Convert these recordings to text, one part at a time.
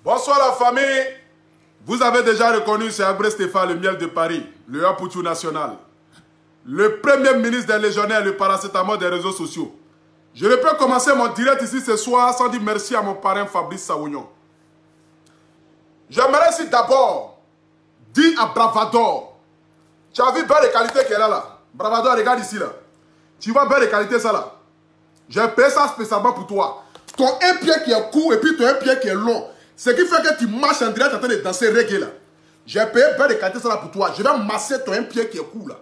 Bonsoir la famille. Vous avez déjà reconnu, c'est Abré Stéphane, le miel de Paris, le Yapoutou national. Le premier ministre des légionnaires, le paracétamol des réseaux sociaux. Je ne peux commencer mon direct ici ce soir sans dire merci à mon parrain Fabrice Saounion. J'aimerais ici d'abord dire à Bravador. Tu as vu belle les qualités qu'elle a là. Bravador, regarde ici là. Tu vois belle les qualités ça là. J'ai payé ça spécialement pour toi. Ton un pied qui est court et puis ton un pied qui est long. Ce qui fait que tu marches en direct en train de danser reggae là. J'ai payé belle les qualités ça là pour toi. Je vais masser ton un pied qui est court là.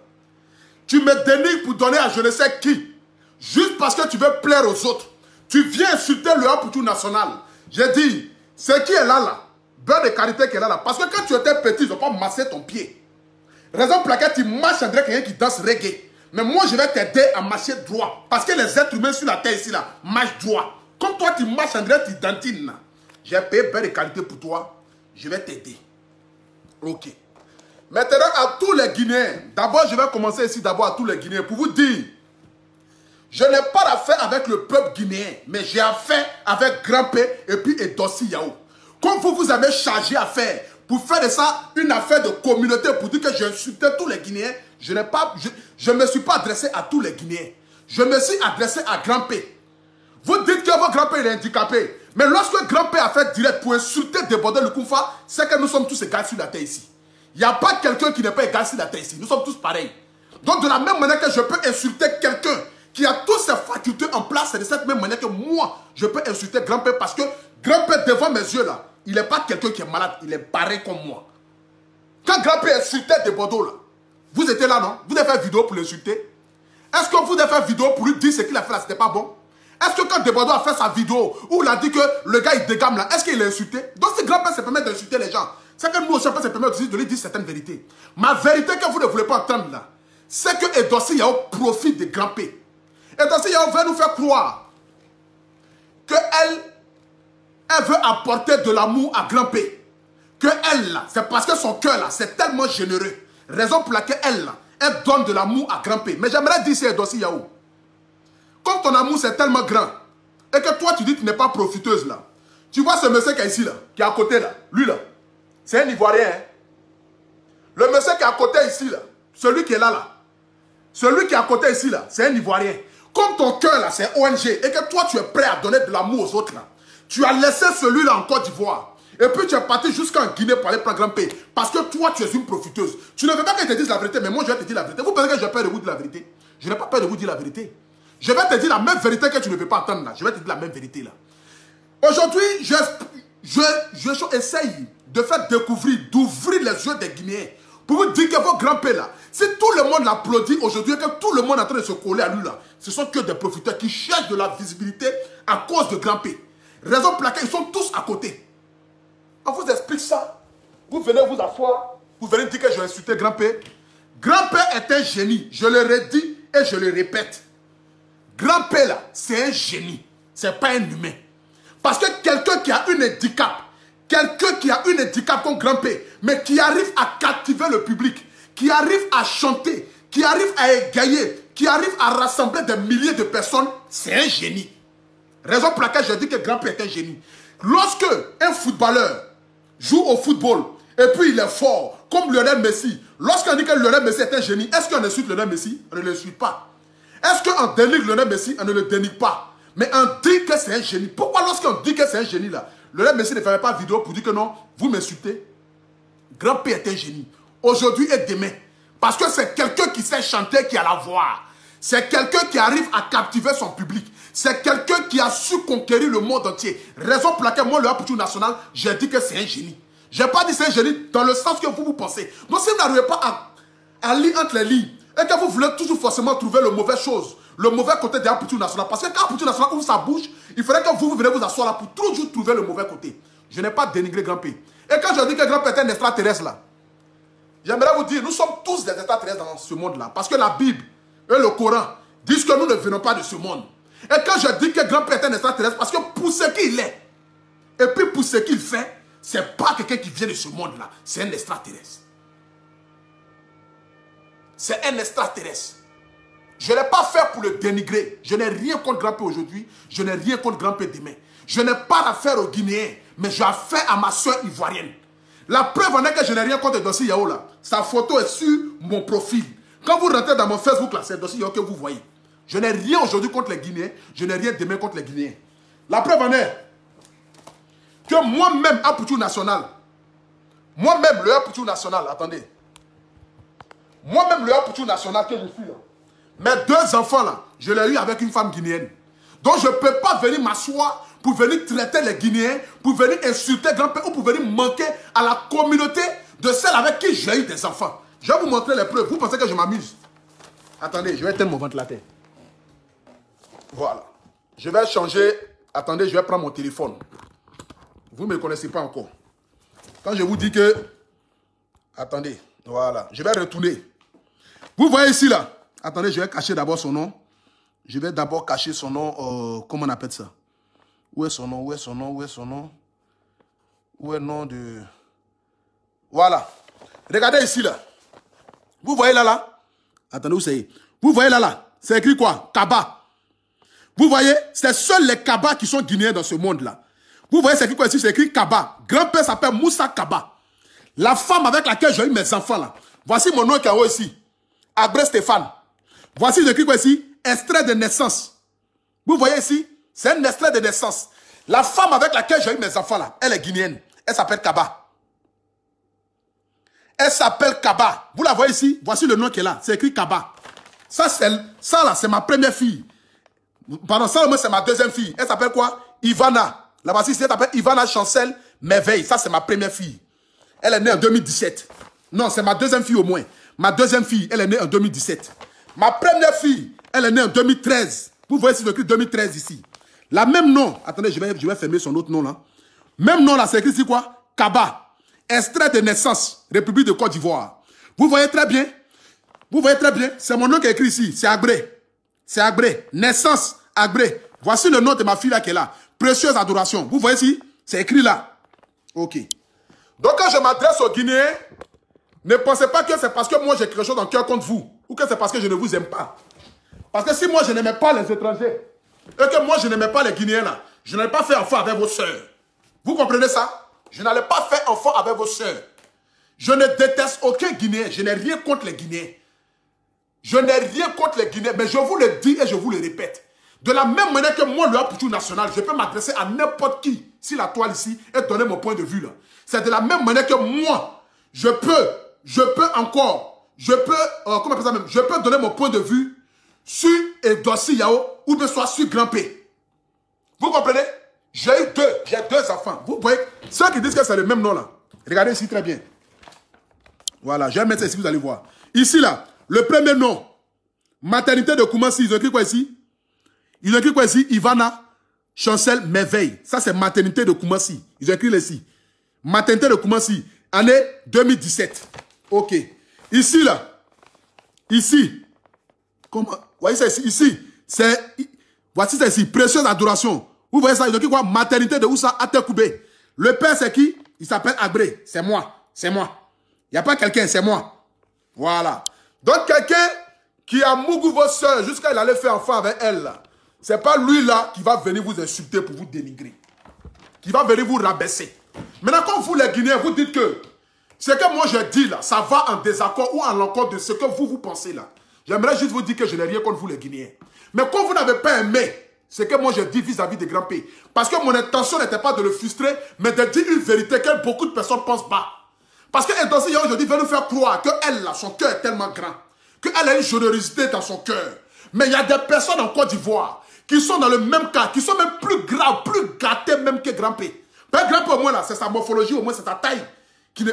Tu me dénigres pour donner à je ne sais qui. Juste parce que tu veux plaire aux autres. Tu viens insulter le Yapoutou national. J'ai dit, c'est qui est là là. Belle de qualité qui est là là. Parce que quand tu étais petit, ils n'ont pas massé ton pied. Raison pour laquelle tu marches en direct quelqu'un qui danse reggae. Mais moi, je vais t'aider à marcher droit. Parce que les êtres humains sur la terre ici, là, marchent droit. Comme toi, tu marches en direct, tu dentines. J'ai payé belle de qualité pour toi. Je vais t'aider. Ok. Maintenant, à tous les Guinéens. D'abord, je vais commencer ici d'abord à tous les Guinéens. Pour vous dire, je n'ai pas affaire avec le peuple guinéen. Mais j'ai affaire avec Grand P et puis Edossi Yao. Comme vous avez chargé à faire. Pour faire de ça une affaire de communauté, pour dire que j'ai insulté tous les Guinéens, je ne me suis pas adressé à tous les Guinéens. Je me suis adressé à Grand P. Vous dites que votre Grand P est handicapé. Mais lorsque Grand P a fait direct pour insulter Débordé le Koufa, c'est que nous sommes tous égaux sur la terre ici. Il n'y a pas quelqu'un qui n'est pas égal sur la terre ici. Nous sommes tous pareils. Donc de la même manière que je peux insulter quelqu'un qui a toutes ses facultés en place, c'est de cette même manière que moi, je peux insulter Grand P parce que Grand P devant mes yeux là, il n'est pas quelqu'un qui est malade, il est pareil comme moi. Quand Grand P insultait des Bordeaux là, vous étiez là non? Vous avez fait vidéo pour l'insulter? Est-ce que vous avez fait vidéo pour lui dire ce qu'il a fait là, c'était pas bon? Est-ce que quand Desbordeaux a fait sa vidéo où il a dit que le gars il dégame là, est-ce qu'il l'a insulté? Donc si Grand P se permet d'insulter les gens, c'est que nous aussi on peut se permettre de lui dire certaines vérités. Ma vérité que vous ne voulez pas entendre là, c'est que Edossi Yao profite de Grand P. Edossi Yao veut nous faire croire qu'elle veut apporter de l'amour à Grand P. Que elle là, c'est parce que son cœur là, c'est tellement généreux. Raison pour laquelle elle là, elle donne de l'amour à Grand P. Mais j'aimerais dire c'est Edossi Yao. Comme ton amour c'est tellement grand, et que toi tu dis que tu n'es pas profiteuse là. Tu vois ce monsieur qui est ici là, qui est à côté là, lui là, c'est un Ivoirien. Hein? Le monsieur qui est à côté ici là, celui qui est là là, celui qui est à côté ici là, c'est un Ivoirien. Comme ton cœur là c'est ONG, et que toi tu es prêt à donner de l'amour aux autres là, tu as laissé celui-là en Côte d'Ivoire. Et puis tu es parti jusqu'en Guinée pour aller prendre Grand P. Parce que toi tu es une profiteuse. Tu ne veux pas que je te dise la vérité, mais moi je vais te dire la vérité. Vous pensez que j'ai peur de vous dire la vérité? Je n'ai pas peur de vous dire la vérité. Je vais te dire la même vérité que tu ne peux pas attendre là. Je vais te dire la même vérité là. Aujourd'hui, j'essaye de faire découvrir, d'ouvrir les yeux des Guinéens. Pour vous dire que votre Grand P là, si tout le monde l'applaudit aujourd'hui et que tout le monde est en train de se coller à lui là, ce sont que des profiteurs qui cherchent de la visibilité à cause de Grand P. Raison pour laquelle ils sont tous à côté. On vous explique ça. Vous venez vous asseoir. Vous venez dire que j'ai insulté Grand P. Grand P est un génie. Je le redis et je le répète. Grand P là, c'est un génie. C'est pas un humain. Parce que quelqu'un qui a une handicap comme Grand P, mais qui arrive à captiver le public, qui arrive à chanter, qui arrive à égayer, qui arrive à rassembler des milliers de personnes, c'est un génie. Raison pour laquelle je dis que Grand P est un génie. Lorsque un footballeur joue au football et puis il est fort, comme Lionel Messi, lorsqu'on dit que Lionel Messi est un génie, est-ce qu'on insulte Lionel Messi? On ne le suit pas. Est-ce qu'on dénigre Lionel Messi? On ne le dénigre pas. Mais on dit que c'est un génie. Pourquoi lorsqu'on dit que c'est un génie là, Lionel Messi ne ferait pas vidéo pour dire que non, vous m'insultez? Grand P est un génie. Aujourd'hui et demain. Parce que c'est quelqu'un qui sait chanter, qui a la voix. C'est quelqu'un qui arrive à captiver son public. C'est quelqu'un qui a su conquérir le monde entier. Raison pour laquelle moi, le Yapoutou national, j'ai dit que c'est un génie. Je n'ai pas dit c'est un génie dans le sens que vous pensez. Donc si vous n'arrivez pas à lire entre les lignes, et que vous voulez toujours forcément trouver le mauvais chose, le mauvais côté de Yapoutou national, parce que quand Yapoutou national ouvre sa bouche, il faudrait que vous venez vous asseoir là pour toujours trouver le mauvais côté. Je n'ai pas dénigré Grand P. Et quand je dis que Grand P est un extraterrestre là, j'aimerais vous dire, nous sommes tous des extraterrestres dans ce monde là. Parce que la Bible et le Coran disent que nous ne venons pas de ce monde. Et quand je dis que Grand P est un extraterrestre, parce que pour ce qu'il est, et puis pour ce qu'il fait, c'est pas quelqu'un qui vient de ce monde là, c'est un extraterrestre. C'est un extraterrestre. Je n'ai pas fait pour le dénigrer. Je n'ai rien contre Grand P aujourd'hui. Je n'ai rien contre Grand P demain. Je n'ai pas d'affaire aux Guinéens. mais j'ai affaire à ma soeur ivoirienne. La preuve en est que je n'ai rien contre Dossi Yao là. Sa photo est sur mon profil. Quand vous rentrez dans mon Facebook là, c'est Dossi Yao que vous voyez. Je n'ai rien aujourd'hui contre les Guinéens. Je n'ai rien demain contre les Guinéens. La preuve en est que moi-même, Apoutou National, moi-même, le Apoutou National, attendez. Moi-même, le Apoutou National que je suis là, mes 2 enfants là, je l'ai eu avec une femme guinéenne. Donc je ne peux pas venir m'asseoir pour venir traiter les Guinéens, pour venir insulter grand-père ou pour venir manquer à la communauté de celle avec qui j'ai eu des enfants. Je vais vous montrer les preuves. Vous pensez que je m'amuse? Attendez, je vais éteindre mon ventilateur. Voilà. Je vais changer. Attendez, je vais prendre mon téléphone. Vous ne me connaissez pas encore. Quand je vous dis que... Attendez, voilà. Je vais retourner. Vous voyez ici, là. Attendez, je vais cacher d'abord son nom. Je vais d'abord cacher son nom. Comment on appelle ça? Où est son nom? Où est son nom? Où est son nom? Où est le nom de... Voilà. Regardez ici, là. Vous voyez là, là? Attendez, où c'est? Vous voyez là, là? C'est écrit quoi? Kaba. Vous voyez? C'est seuls les Kaba qui sont guinéens dans ce monde-là. Vous voyez, c'est écrit quoi ici? C'est écrit Kaba. Grand-père s'appelle Moussa Kaba. La femme avec laquelle j'ai eu mes enfants, là. Voici mon nom qui est en haut ici. Abré Stéphane. Voici, c'est écrit quoi ici? Extrait de naissance. Vous voyez ici? C'est un extrait de naissance. La femme avec laquelle j'ai eu mes enfants là, elle est guinéenne. Elle s'appelle Kaba. Elle s'appelle Kaba. Vous la voyez ici? Voici le nom qui est là. C'est écrit Kaba. Ça là, c'est ma première fille. Pardon, ça c'est ma deuxième fille. Elle s'appelle quoi? Ivana. Là-bas, elle s'appelle Ivana Chancel Merveille. Ça, c'est ma première fille. Elle est née en 2017. Non, c'est ma deuxième fille au moins. Ma deuxième fille, elle est née en 2017. Ma première fille, elle est née en 2013. Vous voyez, c'est écrit 2013 ici. La même nom, attendez, je vais fermer son autre nom là. Même nom là, c'est écrit ici quoi? Kaba. Extrait de naissance, République de Côte d'Ivoire. Vous voyez très bien? Vous voyez très bien? C'est mon nom qui est écrit ici. C'est Abré. C'est Abré. Naissance, Abré. Voici le nom de ma fille là qui est là. Précieuse adoration. Vous voyez ici? C'est écrit là. Ok. Donc quand je m'adresse aux Guinéens, ne pensez pas que c'est parce que moi j'ai quelque chose en cœur contre vous. Ou que c'est parce que je ne vous aime pas. Parce que si moi je n'aimais pas les étrangers, et que moi je n'aimais pas les Guinéens là, je n'allais pas faire enfant avec vos soeurs. Vous comprenez ça? Je n'allais pas faire enfant avec vos soeurs. Je ne déteste aucun Guinéen. Je n'ai rien contre les Guinéens. Je n'ai rien contre les Guinéens. Mais je vous le dis et je vous le répète. De la même manière que moi, le Apoutou National, je peux m'adresser à n'importe qui, si la toile ici, et donner mon point de vue là. C'est de la même manière que moi, je peux donner mon point de vue sur Dossi Yao ou bien soit sur Grand P. Vous comprenez? J'ai deux enfants. Vous voyez, ceux qui disent que c'est le même nom là, regardez ici très bien. Voilà, je vais mettre ça ici, vous allez voir. Ici là, le premier nom, maternité de Koumassi, ils ont écrit quoi ici? Ils ont écrit quoi ici? Ivana Chancel Merveille. Ça c'est maternité de Koumassi. Ils ont écrit ici. Maternité de Koumassi, année 2017. Ok. Ici là, ici, comment? Vous voyez ça ici? Ici, c'est, voici ça ici, précieuse adoration. Vous voyez ça? Ils ont écrit quoi? Maternité de Oussa Atekoubé. Le père c'est qui? Il s'appelle Abré. C'est moi. C'est moi. Il n'y a pas quelqu'un, c'est moi. Voilà. Donc quelqu'un qui a mougou vos soeurs jusqu'à il allait faire enfant avec elle là. C'est pas lui là qui va venir vous insulter pour vous dénigrer. Qui va venir vous rabaisser. Maintenant quand vous les Guinéens vous dites que ce que moi je dis là, ça va en désaccord ou en l'encontre de ce que vous pensez là. J'aimerais juste vous dire que je n'ai rien contre vous les Guinéens. Mais quand vous n'avez pas aimé ce que moi je dis vis-à-vis des grands pays, parce que mon intention n'était pas de le frustrer, mais de dire une vérité que beaucoup de personnes pensent pas. Parce que Dossi Yao aujourd'hui veut nous faire croire qu'elle là, son cœur est tellement grand, qu'elle a une générosité dans son cœur. Mais il y a des personnes en Côte d'Ivoire qui sont dans le même cas, qui sont même plus graves, plus gâtés même que Grand P. Grand P au moins là, c'est sa morphologie, au moins c'est sa taille. Il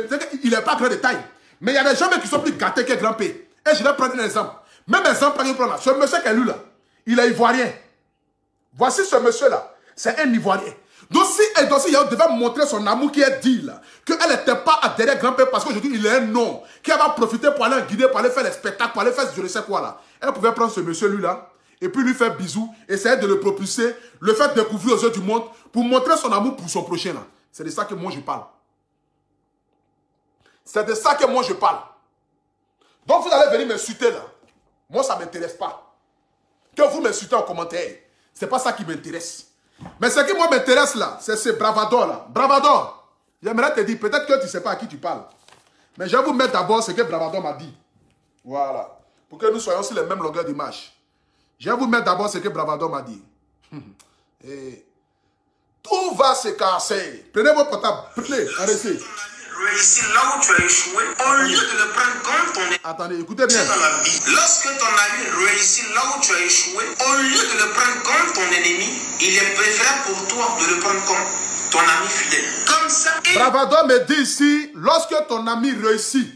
n'est pas grand de taille. Mais il y a des gens qui sont plus gâtés que Grand P. Et je vais prendre un exemple. Même exemple, par exemple, là, ce monsieur qui est lui là, il est ivoirien. Voici ce monsieur là, c'est un ivoirien. Donc si Dossi Yao devait montrer son amour qui est dit là, qu'elle n'était pas derrière Grand P parce qu'aujourd'hui il est un nom, qu'elle va profiter pour aller en Guinée, pour aller faire les spectacles, pour aller faire je ne sais quoi là. Elle pouvait prendre ce monsieur lui là, et puis lui faire bisous, essayer de le propulser, le faire découvrir aux yeux du monde, pour montrer son amour pour son prochain là. C'est de ça que moi je parle. C'est de ça que moi je parle. Donc vous allez venir m'insulter là. Moi ça ne m'intéresse pas. Que vous m'insultez en commentaire, c'est pas ça qui m'intéresse. Mais ce qui moi m'intéresse là, c'est ce Bravador là. Bravador, j'aimerais te dire, peut-être que tu ne sais pas à qui tu parles. Mais je vais vous mettre d'abord ce que Bravador m'a dit. Voilà. Pour que nous soyons sur les mêmes longueurs d'image. Je vais vous mettre d'abord ce que Bravador m'a dit. Et tout va se casser. Prenez vos portables. Prenez, arrêtez. Réussir là où tu as échoué, au lieu de le prendre comme ton échec. Attendez, écoutez bien. Dans la vie. Lorsque ton ami réussit là où tu as échoué, au lieu de le prendre comme ton ennemi, il est préférable pour toi de le prendre comme ton ami fidèle. Comme ça. Bravador me dit ici, lorsque ton ami réussit,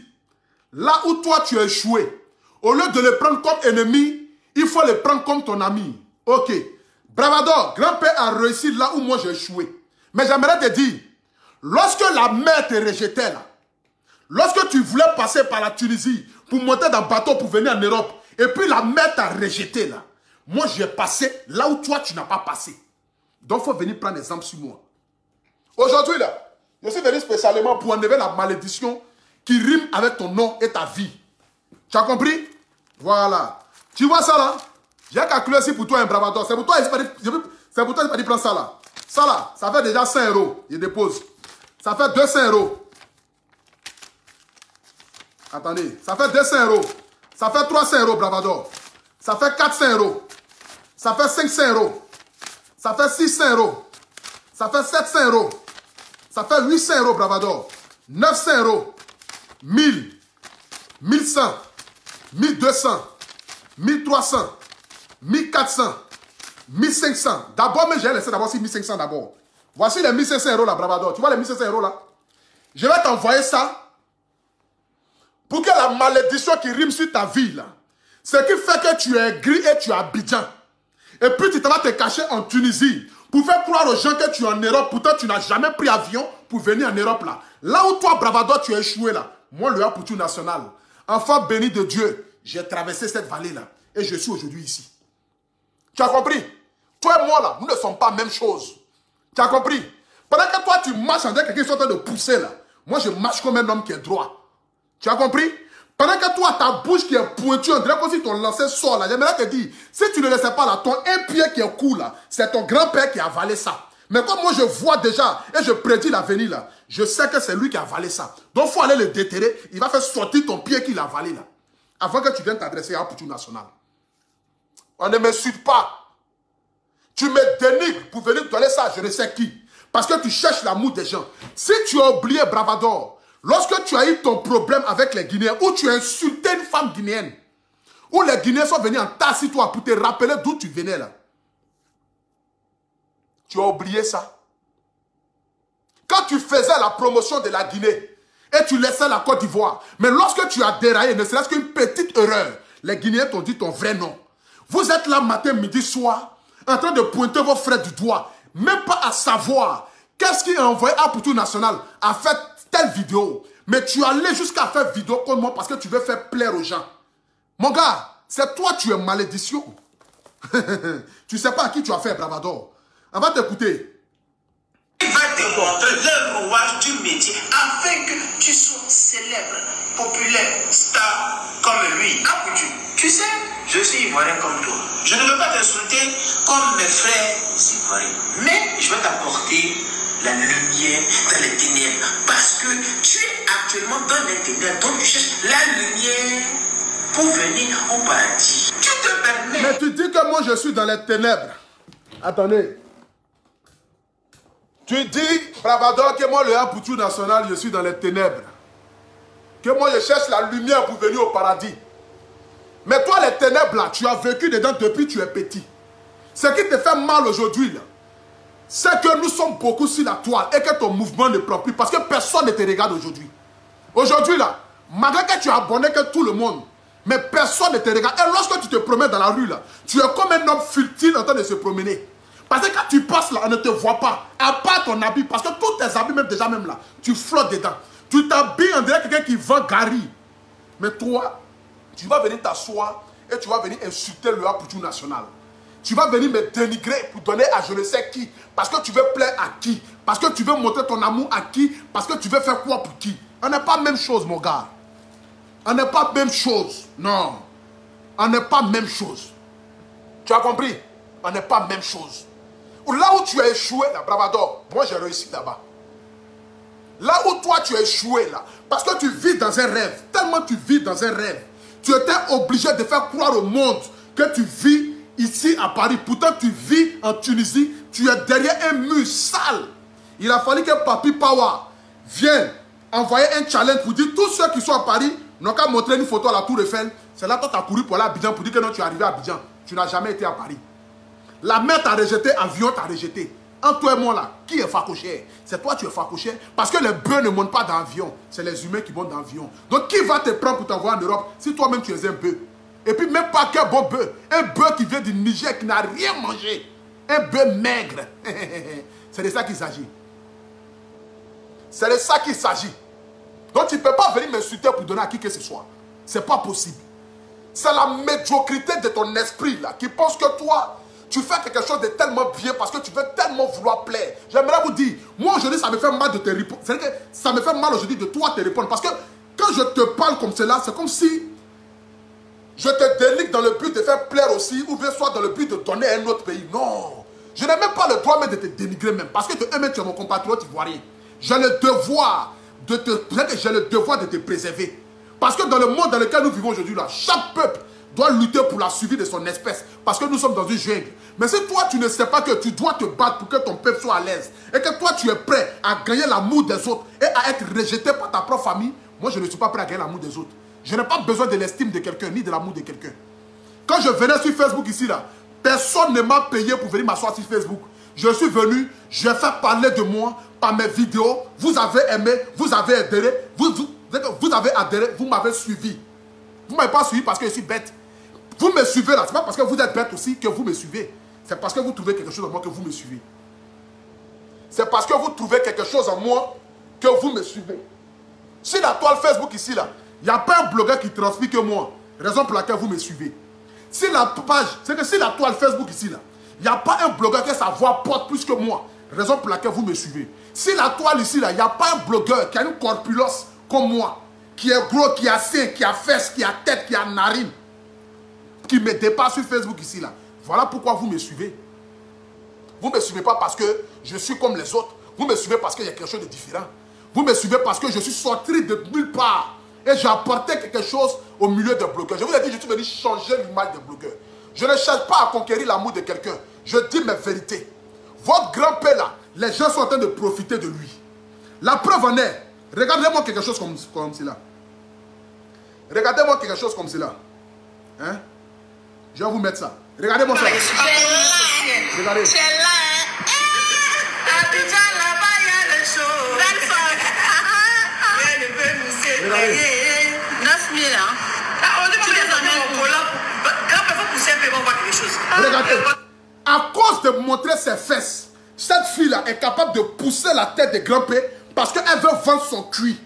là où toi tu as échoué, au lieu de le prendre comme ennemi, il faut le prendre comme ton ami. Ok. Bravador, grand-père a réussi là où moi j'ai échoué. Mais j'aimerais te dire, lorsque la mer te rejetait là, lorsque tu voulais passer par la Tunisie pour monter dans le bateau pour venir en Europe, et puis la mer t'a rejeté là, moi j'ai passé là où toi tu n'as pas passé. Donc il faut venir prendre exemple sur moi. Aujourd'hui là, je suis venu spécialement pour enlever la malédiction qui rime avec ton nom et ta vie. Tu as compris? Voilà. Tu vois ça là? J'ai calculé aussi pour toi un Bravador. C'est pour toi, c'est pour toi, je vais prendre ça là. Ça là, ça fait déjà 5 euros. Je dépose. Ça fait 200 euros. Attendez, ça fait 200 euros. Ça fait 300 euros, Bravador. Ça fait 400 euros. Ça fait 500 euros. Ça fait 600 euros. Ça fait 700 euros. Ça fait 800 euros, Bravador. 900 euros. 1000. 1100. 1200. 1300. 1400. 1500. D'abord, mais j'ai laissé d'abord 1500 d'abord. Voici les 1500 euros là, Bravador. Tu vois les 1500 euros là? Je vais t'envoyer ça pour que la malédiction qui rime sur ta vie là, ce qui fait que tu es gris et tu es Abidjan. Et puis tu vas te cacher en Tunisie pour faire croire aux gens que tu es en Europe. Pourtant, tu n'as jamais pris avion pour venir en Europe là. Là où toi, Bravador, tu as échoué là. Moi, le Apoutou national, enfant béni de Dieu, j'ai traversé cette vallée là. Et je suis aujourd'hui ici. Tu as compris? Toi et moi là, nous ne sommes pas la même chose. Tu as compris? Pendant que toi, tu marches avec quelqu'un qui est en train de pousser là, moi, je marche comme un homme qui est droit. Tu as compris? Pendant que toi, ta bouche qui est pointue, on dirait comme si ton lancer sort là. J'aimerais te dire, si tu ne le sais pas là, ton un pied qui est court là, c'est ton grand-père qui a avalé ça. Mais comme moi, je vois déjà et je prédis l'avenir là, je sais que c'est lui qui a avalé ça. Donc, il faut aller le déterrer. Il va faire sortir ton pied qu'il a avalé là. Avant que tu viennes t'adresser à Apoutou national. On ne m'insulte pas. Tu me dénigres pour venir donner ça à je ne sais qui. Parce que tu cherches l'amour des gens. Si tu as oublié, Bravador, lorsque tu as eu ton problème avec les Guinéens, ou tu as insulté une femme guinéenne, ou les Guinéens sont venus en tasse sur toi pour te rappeler d'où tu venais là. Tu as oublié ça. Quand tu faisais la promotion de la Guinée, et tu laissais la Côte d'Ivoire, mais lorsque tu as déraillé, ne serait-ce qu'une petite erreur, les Guinéens t'ont dit ton vrai nom. Vous êtes là matin, midi, soir, en train de pointer vos frères du doigt, même pas à savoir qu'est-ce qui a envoyé Apoutou national à faire telle vidéo. Mais tu allais jusqu'à faire vidéo comme moi parce que tu veux faire plaire aux gens. Mon gars, c'est toi tu es malédiction. Tu sais pas à qui tu as fait, Bravador. On va t'écouter. Il va te montrer le rouage du métier afin que tu sois célèbre, populaire, star comme lui. Apoutou, tu sais, je suis ivoirien comme toi. Je ne veux pas t'insulter comme mes frères ivoiriens. Mais je vais t'apporter la lumière dans les ténèbres. Parce que tu es actuellement dans les ténèbres. Donc tu cherches la lumière pour venir au paradis. Tu te permets. Mais tu dis que moi je suis dans les ténèbres. Attendez. Tu dis, Bravador, que moi le Apoutou national, je suis dans les ténèbres. Que moi je cherche la lumière pour venir au paradis. Mais toi, les ténèbres là, tu as vécu dedans depuis que tu es petit. Ce qui te fait mal aujourd'hui là, c'est que nous sommes beaucoup sur la toile et que ton mouvement ne prend plus parce que personne ne te regarde aujourd'hui. Aujourd'hui là, malgré que tu as abonné que tout le monde, mais personne ne te regarde. Et lorsque tu te promènes dans la rue là, tu es comme un homme futile en train de se promener. Parce que quand tu passes là, on ne te voit pas, à part ton habit, parce que tous tes habits, même déjà même là, tu flottes dedans. Tu t'habilles, on dirait quelqu'un qui vend Gary. Mais toi, tu vas venir t'asseoir et tu vas venir insulter le Apoutou national. Tu vas venir me dénigrer pour donner à je ne sais qui. Parce que tu veux plaire à qui? Parce que tu veux montrer ton amour à qui? Parce que tu veux faire quoi pour qui? On n'est pas même chose, mon gars. On n'est pas même chose. Non. On n'est pas même chose. Tu as compris? On n'est pas même chose. Là où tu as échoué, là, Bravador, moi j'ai réussi là-bas. Là où toi tu as échoué, là, parce que tu vis dans un rêve, tellement tu vis dans un rêve, tu étais obligé de faire croire au monde que tu vis ici à Paris. Pourtant, tu vis en Tunisie, tu es derrière un mur sale. Il a fallu que Papi Power vienne envoyer un challenge pour dire tous ceux qui sont à Paris n'ont qu'à montrer une photo à la Tour Eiffel. C'est là que tu as couru pour aller à Abidjan pour dire que non, tu es arrivé à Abidjan. Tu n'as jamais été à Paris. La mer t'a rejeté, l'avion t'a rejeté. Entre toi et moi là, qui est facoché? C'est toi tu es facoché. Parce que les bœufs ne montent pas dans l'avion. C'est les humains qui montent dans l'avion. Donc qui va te prendre pour t'envoyer en Europe si toi-même tu es un bœuf? Et puis même pas qu'un bon bœuf. Un bœuf qui vient du Niger qui n'a rien mangé. Un bœuf maigre. C'est de ça qu'il s'agit. C'est de ça qu'il s'agit. Donc tu ne peux pas venir m'insulter pour donner à qui que ce soit. C'est pas possible. C'est la médiocrité de ton esprit là qui pense que toi, tu fais quelque chose de tellement bien parce que tu veux tellement vouloir plaire. J'aimerais vous dire, moi aujourd'hui ça me fait mal de te répondre. C'est-à-dire que ça me fait mal aujourd'hui de toi te répondre. Parce que quand je te parle comme cela, c'est comme si je te dénigre dans le but de faire plaire aussi, ou bien soit dans le but de donner à un autre pays. Non. Je n'ai même pas le droit même de te dénigrer même. Parce que de un, tu es mon compatriote ivoirien. J'ai le devoir de te préserver. Parce que dans le monde dans lequel nous vivons aujourd'hui, là, chaque peuple doit lutter pour la survie de son espèce. Parce que nous sommes dans une jungle. Mais si toi, tu ne sais pas que tu dois te battre pour que ton peuple soit à l'aise, et que toi, tu es prêt à gagner l'amour des autres et à être rejeté par ta propre famille, moi, je ne suis pas prêt à gagner l'amour des autres. Je n'ai pas besoin de l'estime de quelqu'un, ni de l'amour de quelqu'un. Quand je venais sur Facebook ici, là, personne ne m'a payé pour venir m'asseoir sur Facebook. Je suis venu, je vais faire parler de moi par mes vidéos. Vous avez aimé, vous avez adhéré, vous avez adhéré, vous m'avez suivi. Vous ne m'avez pas suivi parce que je suis bête. Vous me suivez là, ce n'est pas parce que vous êtes bête aussi que vous me suivez. C'est parce que vous trouvez quelque chose en moi que vous me suivez. C'est parce que vous trouvez quelque chose en moi que vous me suivez. Sur la toile Facebook ici, là, il n'y a pas un blogueur qui transmet que moi. Raison pour laquelle vous me suivez. Si la page, c'est que si la toile Facebook ici, là, il n'y a pas un blogueur que sa voix porte plus que moi. Raison pour laquelle vous me suivez. Si la toile ici, là, il n'y a pas un blogueur qui a une corpulence comme moi, qui est gros, qui a sein, qui a fesses, qui a tête, qui a narine, qui me dépasse sur Facebook ici, là. Voilà pourquoi vous me suivez. Vous ne me suivez pas parce que je suis comme les autres. Vous me suivez parce qu'il y a quelque chose de différent. Vous me suivez parce que je suis sorti de nulle part. Et j'ai apporté quelque chose au milieu des blogueurs. Je vous ai dit, je suis venu changer l'image des blogueurs. Je ne cherche pas à conquérir l'amour de quelqu'un. Je dis mes vérités. Votre grand-père là, les gens sont en train de profiter de lui. La preuve en est, regardez-moi quelque chose comme cela. Regardez-moi quelque chose comme cela. Hein? Je vais vous mettre ça. Regardez-moi ça. Regardez. Regardez. À cause de montrer ses fesses, cette fille-là est capable de pousser la tête de grand-père parce qu'elle veut vendre son cuir.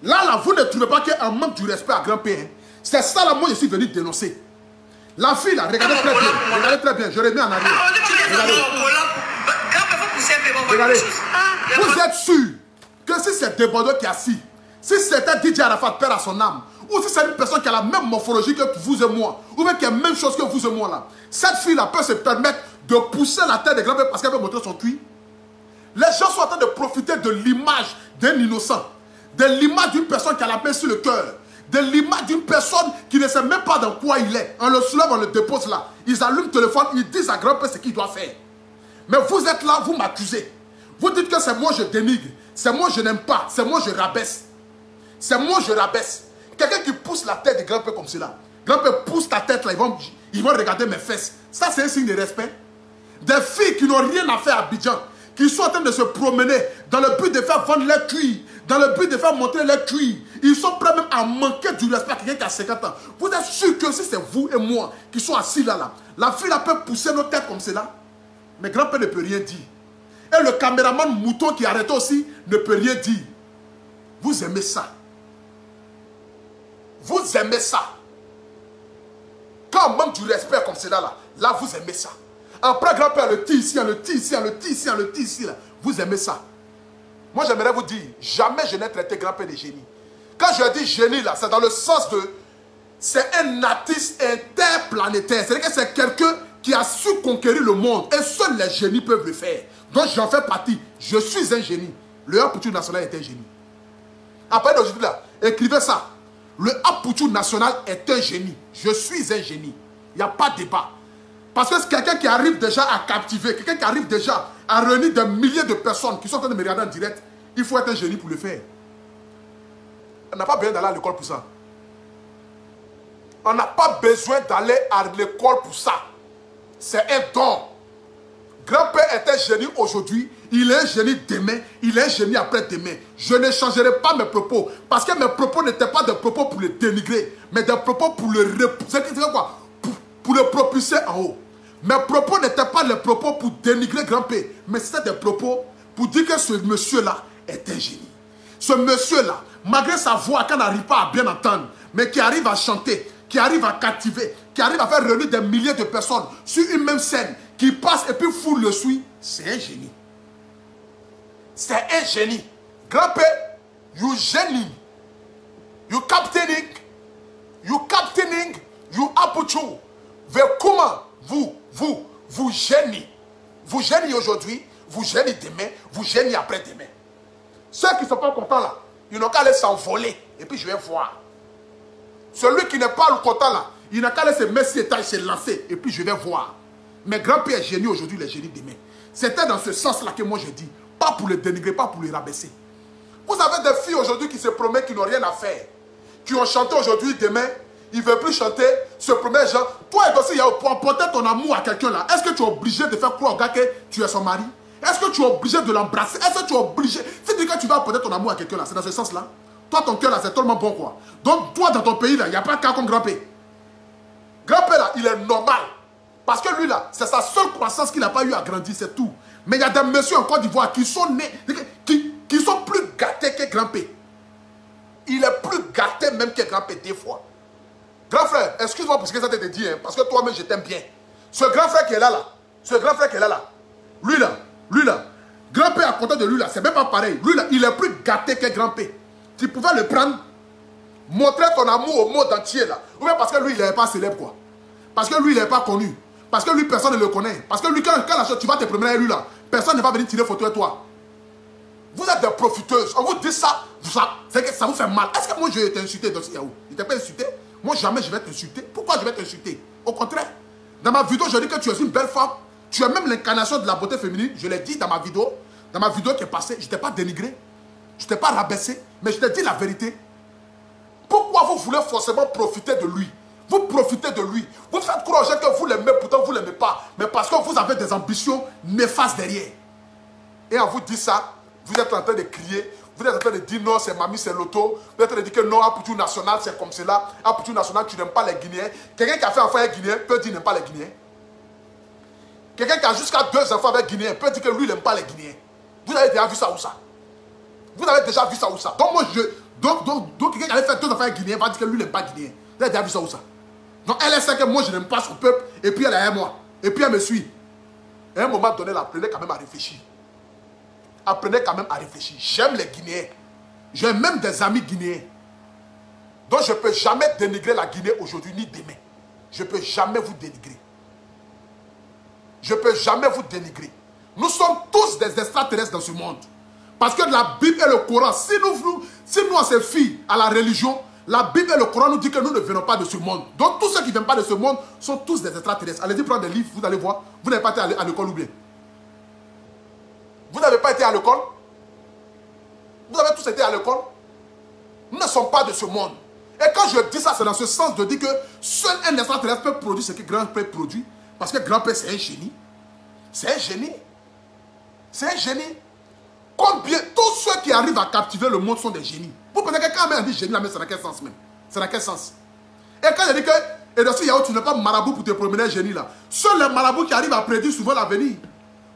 Là, vous ne trouvez pas qu'il y a un manque du respect à grand-père. Hein? C'est ça, là, moi, je suis venu dénoncer. La fille, là, regardez très bien. Regardez très bien. Je remets en arrière. Regardez. Vous êtes sûr que si c'est Débordeur qui est assis, si c'était DJ Arafat, père à son âme, ou si c'est une personne qui a la même morphologie que vous et moi, ou même qui a la même chose que vous et moi, là, cette fille-là peut se permettre de pousser la tête de grand-père parce qu'elle veut montrer son cuir. Les gens sont en train de profiter de l'image d'un innocent, de l'image d'une personne qui a la main sur le cœur, de l'image d'une personne qui ne sait même pas dans quoi il est. On le soulève, on le dépose là. Ils allument le téléphone, ils disent à grand-père ce qu'il doit faire. Mais vous êtes là, vous m'accusez. Vous dites que c'est moi je dénigre, c'est moi je n'aime pas, c'est moi je rabaisse. C'est moi je rabaisse. Quelqu'un qui pousse la tête de grand-père comme cela. Grand-père pousse ta tête là, ils vont regarder mes fesses. Ça c'est un signe de respect. Des filles qui n'ont rien à faire à Abidjan, qui sont en train de se promener dans le but de faire vendre leur cuir, dans le but de faire montrer leur cuir. Ils sont prêts même à manquer du respect à quelqu'un qui a 50 ans. Vous êtes sûr que si c'est vous et moi qui sont assis là, la fille là peut pousser nos têtes comme cela? Mais grand-père ne peut rien dire. Et le caméraman mouton qui arrête aussi ne peut rien dire. Vous aimez ça. Vous aimez ça. Quand on manque du respect comme cela, là vous aimez ça. Après grand-père, le tit ici, le tit ici, le tit ici, le tit ici, là. Vous aimez ça. Moi, j'aimerais vous dire, jamais je n'ai traité grand-père de génie. Quand je dis génie, là, c'est dans le sens de... C'est un artiste interplanétaire. C'est-à-dire que c'est quelqu'un qui a su conquérir le monde. Et seuls les génies peuvent le faire. Donc j'en fais partie. Je suis un génie. Le Apoutou national est un génie. Après d'aujourd'hui là, écrivez ça. Le Apoutou national est un génie. Je suis un génie. Il n'y a pas de débat. Parce que c'est quelqu'un qui arrive déjà à captiver, quelqu'un qui arrive déjà à réunir des milliers de personnes qui sont en train de me regarder en direct, il faut être un génie pour le faire. On n'a pas besoin d'aller à l'école pour ça. On n'a pas besoin d'aller à l'école pour ça. C'est un don. Grand-père est un génie aujourd'hui, il est un génie demain, il est un génie après-demain. Je ne changerai pas mes propos, parce que mes propos n'étaient pas des propos pour le dénigrer, mais des propos pour le pour le propulser en haut. Mes propos n'étaient pas les propos pour dénigrer grand-père, mais c'était des propos pour dire que ce monsieur-là est un génie. Ce monsieur-là, malgré sa voix qu'on n'arrive pas à bien entendre, mais qui arrive à chanter, qui arrive à captiver, qui arrive à faire réunir des milliers de personnes sur une même scène, qui passe et puis foule le suit, c'est un génie. C'est un génie. Grand-père, you génie. You captaining, you Apoutou. Comment vous génie. Vous génie aujourd'hui, vous génie demain, vous génie après-demain. Ceux qui ne sont pas contents là, ils n'ont qu'à aller s'envoler et puis je vais voir. Celui qui n'est pas content là, il n'a qu'à aller se mettre sur étage, se lancer et puis je vais voir. Mais grand-père est génie aujourd'hui, il est génie demain. C'était dans ce sens-là que moi je dis, pas pour le dénigrer, pas pour le rabaisser. Vous avez des filles aujourd'hui qui se promettent, qui n'ont rien à faire, qui ont chanté aujourd'hui, demain, ils ne veulent plus chanter, se promettent genre, toi et aussi, pour apporter ton amour à quelqu'un là, est-ce que tu es obligé de faire croire au gars que tu es son mari? Est-ce que tu es obligé de l'embrasser? Est-ce que tu es obligé? Si tu dis que tu vas apporter ton amour à quelqu'un là, c'est dans ce sens-là. Toi, ton cœur là, c'est tellement bon quoi. Donc, toi, dans ton pays là, il n'y a pas de cas comme grand-père. Grand-père là, il est normal. Parce que lui là, c'est sa seule croissance qu'il n'a pas eu à grandir, c'est tout. Mais il y a des messieurs en Côte d'Ivoire qui sont nés, qui sont plus gâtés que grand-père. Il est plus gâté même que grand-père des fois. Grand frère, excuse-moi pour ce que ça te dit, hein, parce que toi-même je t'aime bien. Ce grand frère qui est là, lui là, grand-père à côté de lui là, c'est même pas pareil. Lui là, il est plus gâté que grand-père. Tu pouvais le prendre, montrer ton amour au monde entier là. Ou bien parce que lui, il n'est pas célèbre quoi. Parce que lui, il n'est pas connu. Parce que lui, personne ne le connaît. Parce que lui, quand la chose, tu vas te promener avec lui là, personne ne va venir tirer photo de toi. Vous êtes des profiteuses. On vous dit ça, c'est que ça vous fait mal. Est-ce que moi je vais t'insulter dans ce Yahoo? Il ne t'a pas insulté? Moi jamais je vais t'insulter. Pourquoi je vais t'insulter? Au contraire. Dans ma vidéo, je dis que tu es une belle femme. Tu es même l'incarnation de la beauté féminine. Je l'ai dit dans ma vidéo. Dans ma vidéo qui est passée, je ne t'ai pas dénigré. Je ne t'ai pas rabaissé. Mais je t'ai dit la vérité. Pourquoi vous voulez forcément profiter de lui? Vous profitez de lui. Vous faites croire que vous l'aimez, pourtant vous ne l'aimez pas. Mais parce que vous avez des ambitions néfastes derrière. Et en vous dit ça, vous êtes en train de crier. Vous êtes en train de dire non, c'est mamie, c'est l'auto. Vous êtes en train de dire que non, Apoutou national, c'est comme cela. Apoutou national, tu n'aimes pas les Guinéens. Quelqu'un qui a fait enfant avec Guinéen peut dire qu'il n'aime pas les Guinéens. Quelqu'un qui a jusqu'à 2 enfants avec Guinéens peut dire que lui, il n'aime pas les Guinéens. Vous avez déjà vu ça où ça? Vous avez déjà vu ça où ça? Donc, moi, donc quelqu'un qui avait fait 2 enfants avec Guinéens va dire que lui, il n'aime pas Guinéen. Vous avez déjà vu ça où ça? Donc, elle sait que moi, je n'aime pas son peuple. Et puis, elle est à moi. Et puis, elle me suit. À un moment donné, là, apprenez quand même à réfléchir. Apprenez quand même à réfléchir. J'aime les Guinéens. J'ai même des amis guinéens. Donc je ne peux jamais dénigrer la Guinée aujourd'hui ni demain. Je ne peux jamais vous dénigrer. Je ne peux jamais vous dénigrer. Nous sommes tous des extraterrestres dans ce monde. Parce que la Bible et le Coran, si nous on se fie à la religion, la Bible et le Coran nous disent que nous ne venons pas de ce monde. Donc tous ceux qui ne viennent pas de ce monde sont tous des extraterrestres. Allez-y prendre des livres, vous allez voir. Vous n'avez pas été à l'école ou bien? Vous n'avez pas été à l'école? Vous avez tous été à l'école? Nous ne sommes pas de ce monde. Et quand je dis ça, c'est dans ce sens de dire que seul un extraterrestre peut produire ce que grand-père produit. Parce que grand-père, c'est un génie. C'est un génie. C'est un génie. Combien, tous ceux qui arrivent à captiver le monde sont des génies. Vous pensez que quand même on dit génie, là, mais c'est dans quel sens même? C'est dans quel sens? Et quand je dis que, et dans ce Yahoo, tu n'es pas marabout pour te promener génie là. Seuls les marabouts qui arrivent à prédire souvent l'avenir.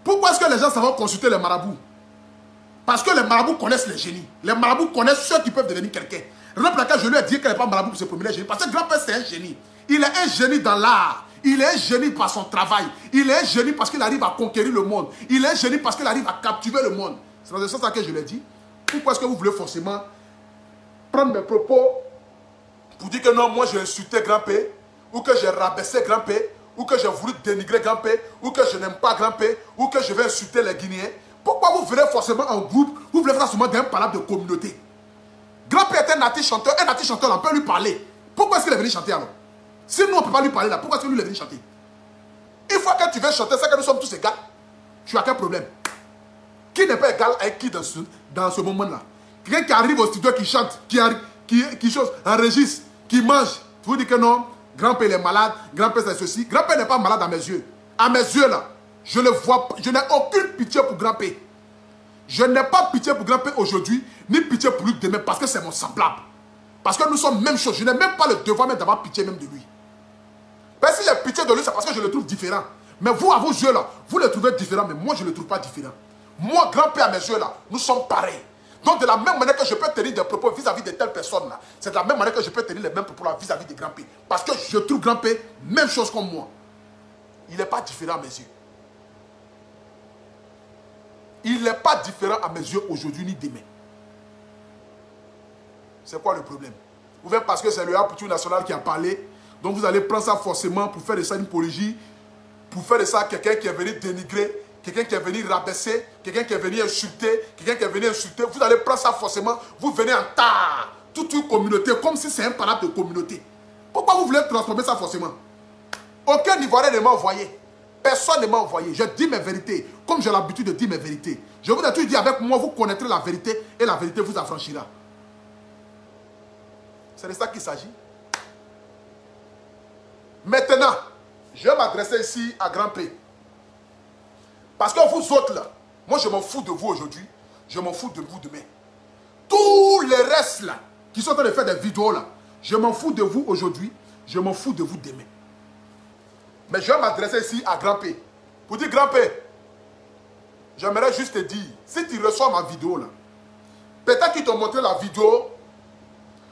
Pourquoi est-ce que les gens savent consulter les marabouts? Parce que les marabouts connaissent les génies. Les marabouts connaissent ceux qui peuvent devenir quelqu'un. Raison pour laquelle je lui ai dit qu'elle n'est pas marabout pour se promener génie. Parce que grand-père, c'est un génie. Il est un génie dans l'art. Il est un génie par son travail. Il est un génie parce qu'il arrive à conquérir le monde. Il est un génie parce qu'il arrive à captiver le monde. C'est dans ce sens que je l'ai dit. Pourquoi est-ce que vous voulez forcément prendre mes propos pour dire que non, moi j'ai insulté grand-père, ou que j'ai rabaissé grand-père, ou que j'ai voulu dénigrer grand-père, ou que je n'aime pas grand-père, ou que je vais insulter les Guinéens, pourquoi vous venez forcément en groupe, vous voulez faire seulement d'un palabre de communauté? Grand-père est un artiste chanteur, on peut lui parler. Pourquoi est-ce qu'il est venu chanter alors? Si nous on ne peut pas lui parler là, pourquoi est-ce que lui est venu chanter? Une fois que tu veux chanter, c'est que nous sommes tous égaux. Tu as quel problème? Qui n'est pas égal avec qui dans ce moment-là? Quelqu'un qui arrive au studio, qui chante, qui chose, enregistre, qui mange. Tu vous dis que non, grand-père est malade, grand-père c'est ceci. Grand-père n'est pas malade à mes yeux. À mes yeux là, je le vois, je n'ai aucune pitié pour grand-père. Je n'ai pas pitié pour grand-père aujourd'hui, ni pitié pour lui demain, parce que c'est mon semblable. Parce que nous sommes même chose. Je n'ai même pas le devoir même d'avoir pitié même de lui. Mais si j'ai pitié de lui, c'est parce que je le trouve différent. Mais vous, à vos yeux là, vous le trouvez différent, mais moi je ne le trouve pas différent. Moi, grand-père, à mes yeux là, nous sommes pareils. Donc de la même manière que je peux tenir des propos vis-à-vis de telle personne là, c'est de la même manière que je peux tenir les mêmes propos là vis-à-vis de grand-père. Parce que je trouve grand-père même chose comme moi. Il n'est pas différent à mes yeux. Il n'est pas différent à mes yeux aujourd'hui ni demain. C'est quoi le problème? Vous faites parce que c'est le Apoutou National qui a parlé. Donc vous allez prendre ça forcément pour faire de ça une apologie. Pour faire de ça quelqu'un qui est venu dénigrer, quelqu'un qui est venu rabaisser, quelqu'un qui est venu insulter, quelqu'un qui est venu insulter. Vous allez prendre ça forcément. Vous venez en tas. Toute une communauté, comme si c'est un palabre de communauté. Pourquoi vous voulez transformer ça forcément? Aucun Ivoirien ne m'a envoyé. Personne ne m'a envoyé. Je dis mes vérités. Comme j'ai l'habitude de dire mes vérités. Je vous ai toujours dit, avec moi, vous connaîtrez la vérité et la vérité vous affranchira. C'est de ça qu'il s'agit. Maintenant, je vais m'adresser ici à grand-père. Parce que vous autres là, moi je m'en fous de vous aujourd'hui. Je m'en fous de vous demain. Tous les restes là, qui sont en train de faire des vidéos là, je m'en fous de vous aujourd'hui. Je m'en fous de vous demain. Mais je vais m'adresser ici à grand-père. Pour dire grand-père, j'aimerais juste te dire, si tu reçois ma vidéo là, peut-être qu'ils t'ont montré la vidéo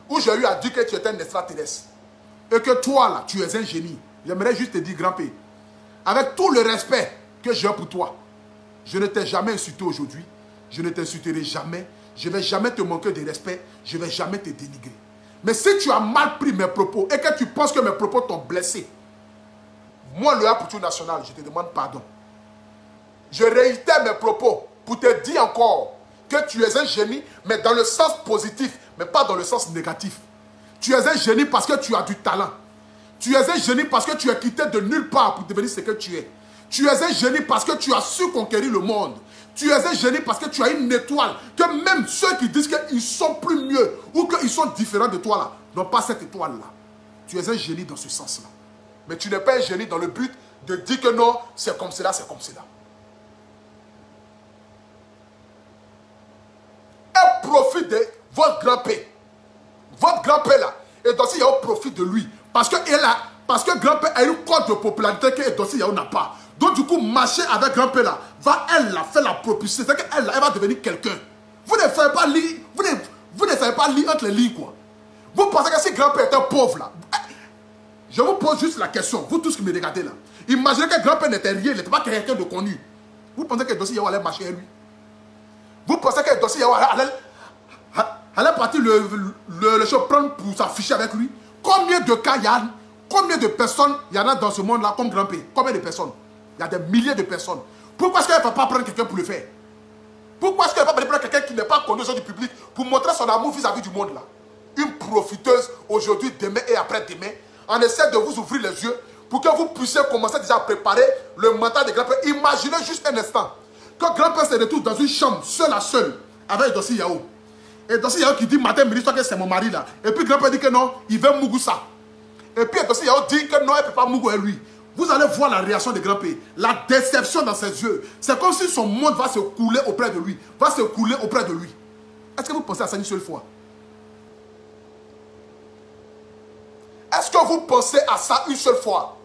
où j'ai eu à dire que tu étais un extraterrestre. Et que toi là, tu es un génie. J'aimerais juste te dire grand-père, avec tout le respect que j'ai pour toi, je ne t'ai jamais insulté aujourd'hui. Je ne t'insulterai jamais. Je ne vais jamais te manquer de respect. Je ne vais jamais te dénigrer. Mais si tu as mal pris mes propos et que tu penses que mes propos t'ont blessé, moi, le Apoutou National, je te demande pardon. Je réitère mes propos pour te dire encore que tu es un génie, mais dans le sens positif, mais pas dans le sens négatif. Tu es un génie parce que tu as du talent. Tu es un génie parce que tu es quitté de nulle part pour devenir ce que tu es. Tu es un génie parce que tu as su conquérir le monde. Tu es un génie parce que tu as une étoile. Que même ceux qui disent qu'ils sont plus mieux ou qu'ils sont différents de toi là, n'ont pas cette étoile-là. Tu es un génie dans ce sens-là. Mais tu n'es pas un génie dans le but de dire que non, c'est comme cela, c'est comme cela. Et profite de votre grand-père. Votre grand-père là, Edossi Yao profite de lui. Parce que grand-père a une cote de popularité que Edossi Yao n'a pas. Donc du coup, marcher avec grand-père là, va elle là faire la propulser. C'est qu'elle là, elle va devenir quelqu'un. Vous ne savez pas lire, vous ne savez pas lire entre les lignes quoi. Vous pensez que si grand-père était pauvre là, je vous pose juste la question, vous tous qui me regardez là. Imaginez que grand-père n'était rien, il n'était pas quelqu'un de connu. Vous pensez que Edossi Yao allait marcher avec lui? Vous pensez que Edossi Yao allait partir le show prendre pour s'afficher avec lui? Combien de cas il y a? Combien de personnes il y en a dans ce monde-là comme grand-père? Combien de personnes? Il y a des milliers de personnes. Pourquoi est-ce qu'elle ne va pas prendre quelqu'un pour le faire? Pourquoi est-ce qu'elle ne va pas prendre quelqu'un qui n'est pas connu du public pour montrer son amour vis-à-vis du monde là? Une profiteuse aujourd'hui, demain et après-demain. On essaie de vous ouvrir les yeux pour que vous puissiez commencer déjà à préparer le mental de grand-père. Imaginez juste un instant que grand-père se retrouve dans une chambre, seul à seul, avec Edossi Yao. Edossi Yao qui dit matin, midi, que c'est mon mari là. Et puis grand-père dit que non, il veut Mougou ça. Et puis Edossi Yao dit que non, elle ne peut pas Mougou à lui. Vous allez voir la réaction de grand-père, la déception dans ses yeux. C'est comme si son monde va se couler auprès de lui. Va se couler auprès de lui. Est-ce que vous pensez à ça une seule fois? Est-ce que vous pensez à ça une seule fois?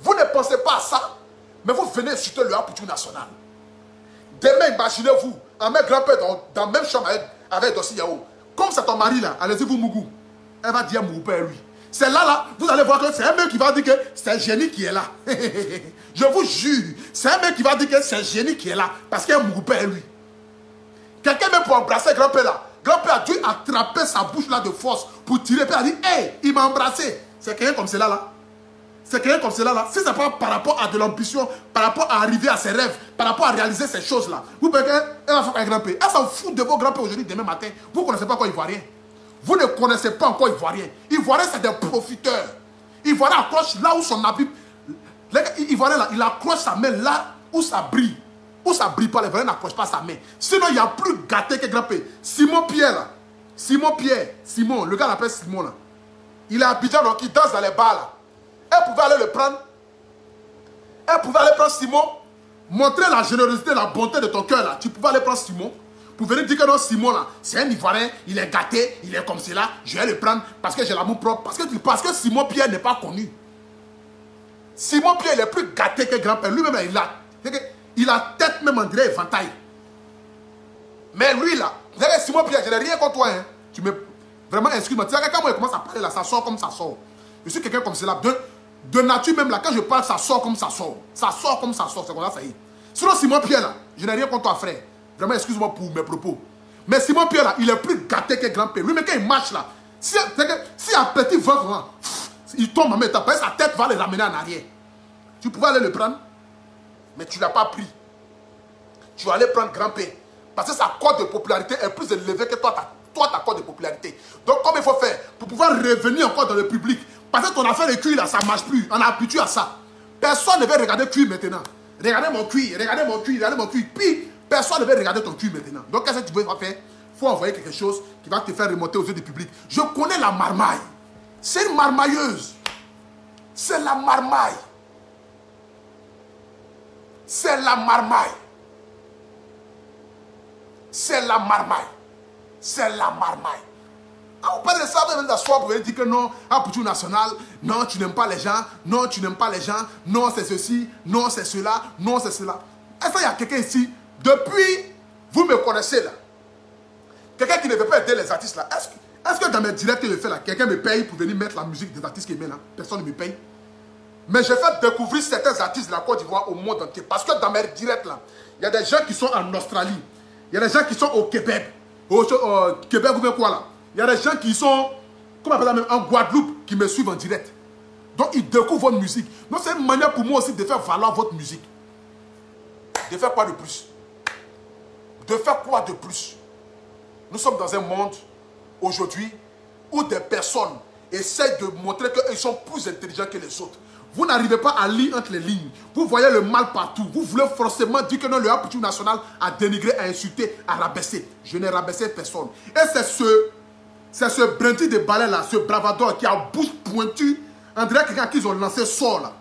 Vous ne pensez pas à ça, mais vous venez insulter le Apoutou National. Demain, imaginez-vous, un mec grand-père dans la même chambre avec Edossi Yao. Comme c'est ton mari là, allez-y vous Mougou. Elle va dire Mougou père lui. C'est là, vous allez voir que c'est un mec qui va dire que c'est un génie qui est là. Je vous jure, c'est un mec qui va dire que c'est un génie qui est là. Parce qu'il y a Mougou père lui. Quelqu'un même pour embrasser grand-père là. Grand-père a dû attraper sa bouche là de force pour tirer. Puis il a dit, hey, il m'a embrassé. C'est quelqu'un comme cela là. c'est quelqu'un comme cela là, si c'est pas par rapport à de l'ambition, par rapport à arriver à ses rêves, par rapport à réaliser ces choses-là, vous pouvez qu'elle va faire un grand-père. Elle s'en fout de vos grands-pères aujourd'hui, demain matin. Vous ne connaissez pas encore Ivoirien. Vous ne connaissez pas encore Ivoirien. Ivoirien, c'est des profiteurs. Ivoirien accroche là où son habit. Ivoirien là, il accroche sa main là où ça brille. Où ça brille pas, l'Ivoirien n'accroche pas sa main. Sinon, il y a plus gâté que grand-père. Simon Pierre là. Simon Pierre. Simon, le gars l'appelle Simon là. Il est à Abidjan, donc il danse dans les bars là. Elle pouvait aller le prendre. Elle pouvait aller prendre Simon. Montrer la générosité, la bonté de ton cœur là. Tu pouvais aller prendre Simon. Pour venir dire que non, Simon là, c'est un Ivoirien, il est gâté, il est comme cela. Je vais le prendre parce que j'ai l'amour propre. Parce que Simon Pierre n'est pas connu. Simon Pierre, il est plus gâté que grand-père. Lui-même, il a tête même en dirait éventail. Mais lui là, Simon Pierre, je n'ai rien contre toi. Hein. Tu me... Vraiment, excuse-moi. Tu sais, quand moi, il commence à parler là, ça sort comme ça sort. Je suis quelqu'un comme cela. De nature même là, quand je parle, ça sort comme ça sort. Ça sort comme ça sort. C'est comme ça, ça y est. Sinon, Simon Pierre là, je n'ai rien contre toi, frère. Vraiment, excuse-moi pour mes propos. Mais Simon Pierre là, il est plus gâté que grand-père. Lui, mais quand il marche là, si un petit ventre là, il tombe en même temps, sa tête va le ramener en arrière. Tu pouvais aller le prendre, mais tu ne l'as pas pris. Tu vas aller prendre grand-père. Parce que sa cote de popularité est plus élevée que toi, ta cote de popularité. Donc, comme il faut faire pour pouvoir revenir encore dans le public, parce que ton affaire de cuir là, ça ne marche plus. On est habitué à ça. Personne ne veut regarder cuir maintenant. Regardez mon cuir, regardez mon cuir, regardez mon cuir. Puis, personne ne veut regarder ton cuir maintenant. Donc, qu'est-ce que tu veux faire? Il faut envoyer quelque chose qui va te faire remonter aux yeux du public. Je connais la marmaille. C'est une marmailleuse. C'est la marmaille. C'est la marmaille. C'est la marmaille. C'est la marmaille. Ah, vous parlez de ça, vous venez d'asseoir pour dire que non, ah, pour tout national, non, tu n'aimes pas les gens, non, tu n'aimes pas les gens, non, c'est ceci, non, c'est cela, non, c'est cela. Est-ce qu'il y a quelqu'un ici, depuis, vous me connaissez là, quelqu'un qui ne veut pas aider les artistes là, est-ce que dans mes directs que je fais là, quelqu'un me paye pour venir mettre la musique des artistes qui met là? Personne ne me paye. Mais j'ai fait découvrir certains artistes de la Côte d'Ivoire au monde entier. Parce que dans mes directs là, il y a des gens qui sont en Australie, il y a des gens qui sont au Québec, au Québec ou bien quoi là. Il y a des gens qui sont, comment on appelle ça même, en Guadeloupe, qui me suivent en direct. Donc ils découvrent votre musique. Donc c'est une manière pour moi aussi de faire valoir votre musique. De faire quoi de plus? De faire quoi de plus? Nous sommes dans un monde, aujourd'hui, où des personnes essaient de montrer qu'ils sont plus intelligents que les autres. Vous n'arrivez pas à lire entre les lignes. Vous voyez le mal partout. Vous voulez forcément dire que non, le Haputu national a dénigré, a insulté, a rabaissé. Je n'ai rabaissé personne. Et c'est ce brindis de balai là, ce bravador qui a bouche pointue, on dirait quelqu'un qui ont lancé sort là.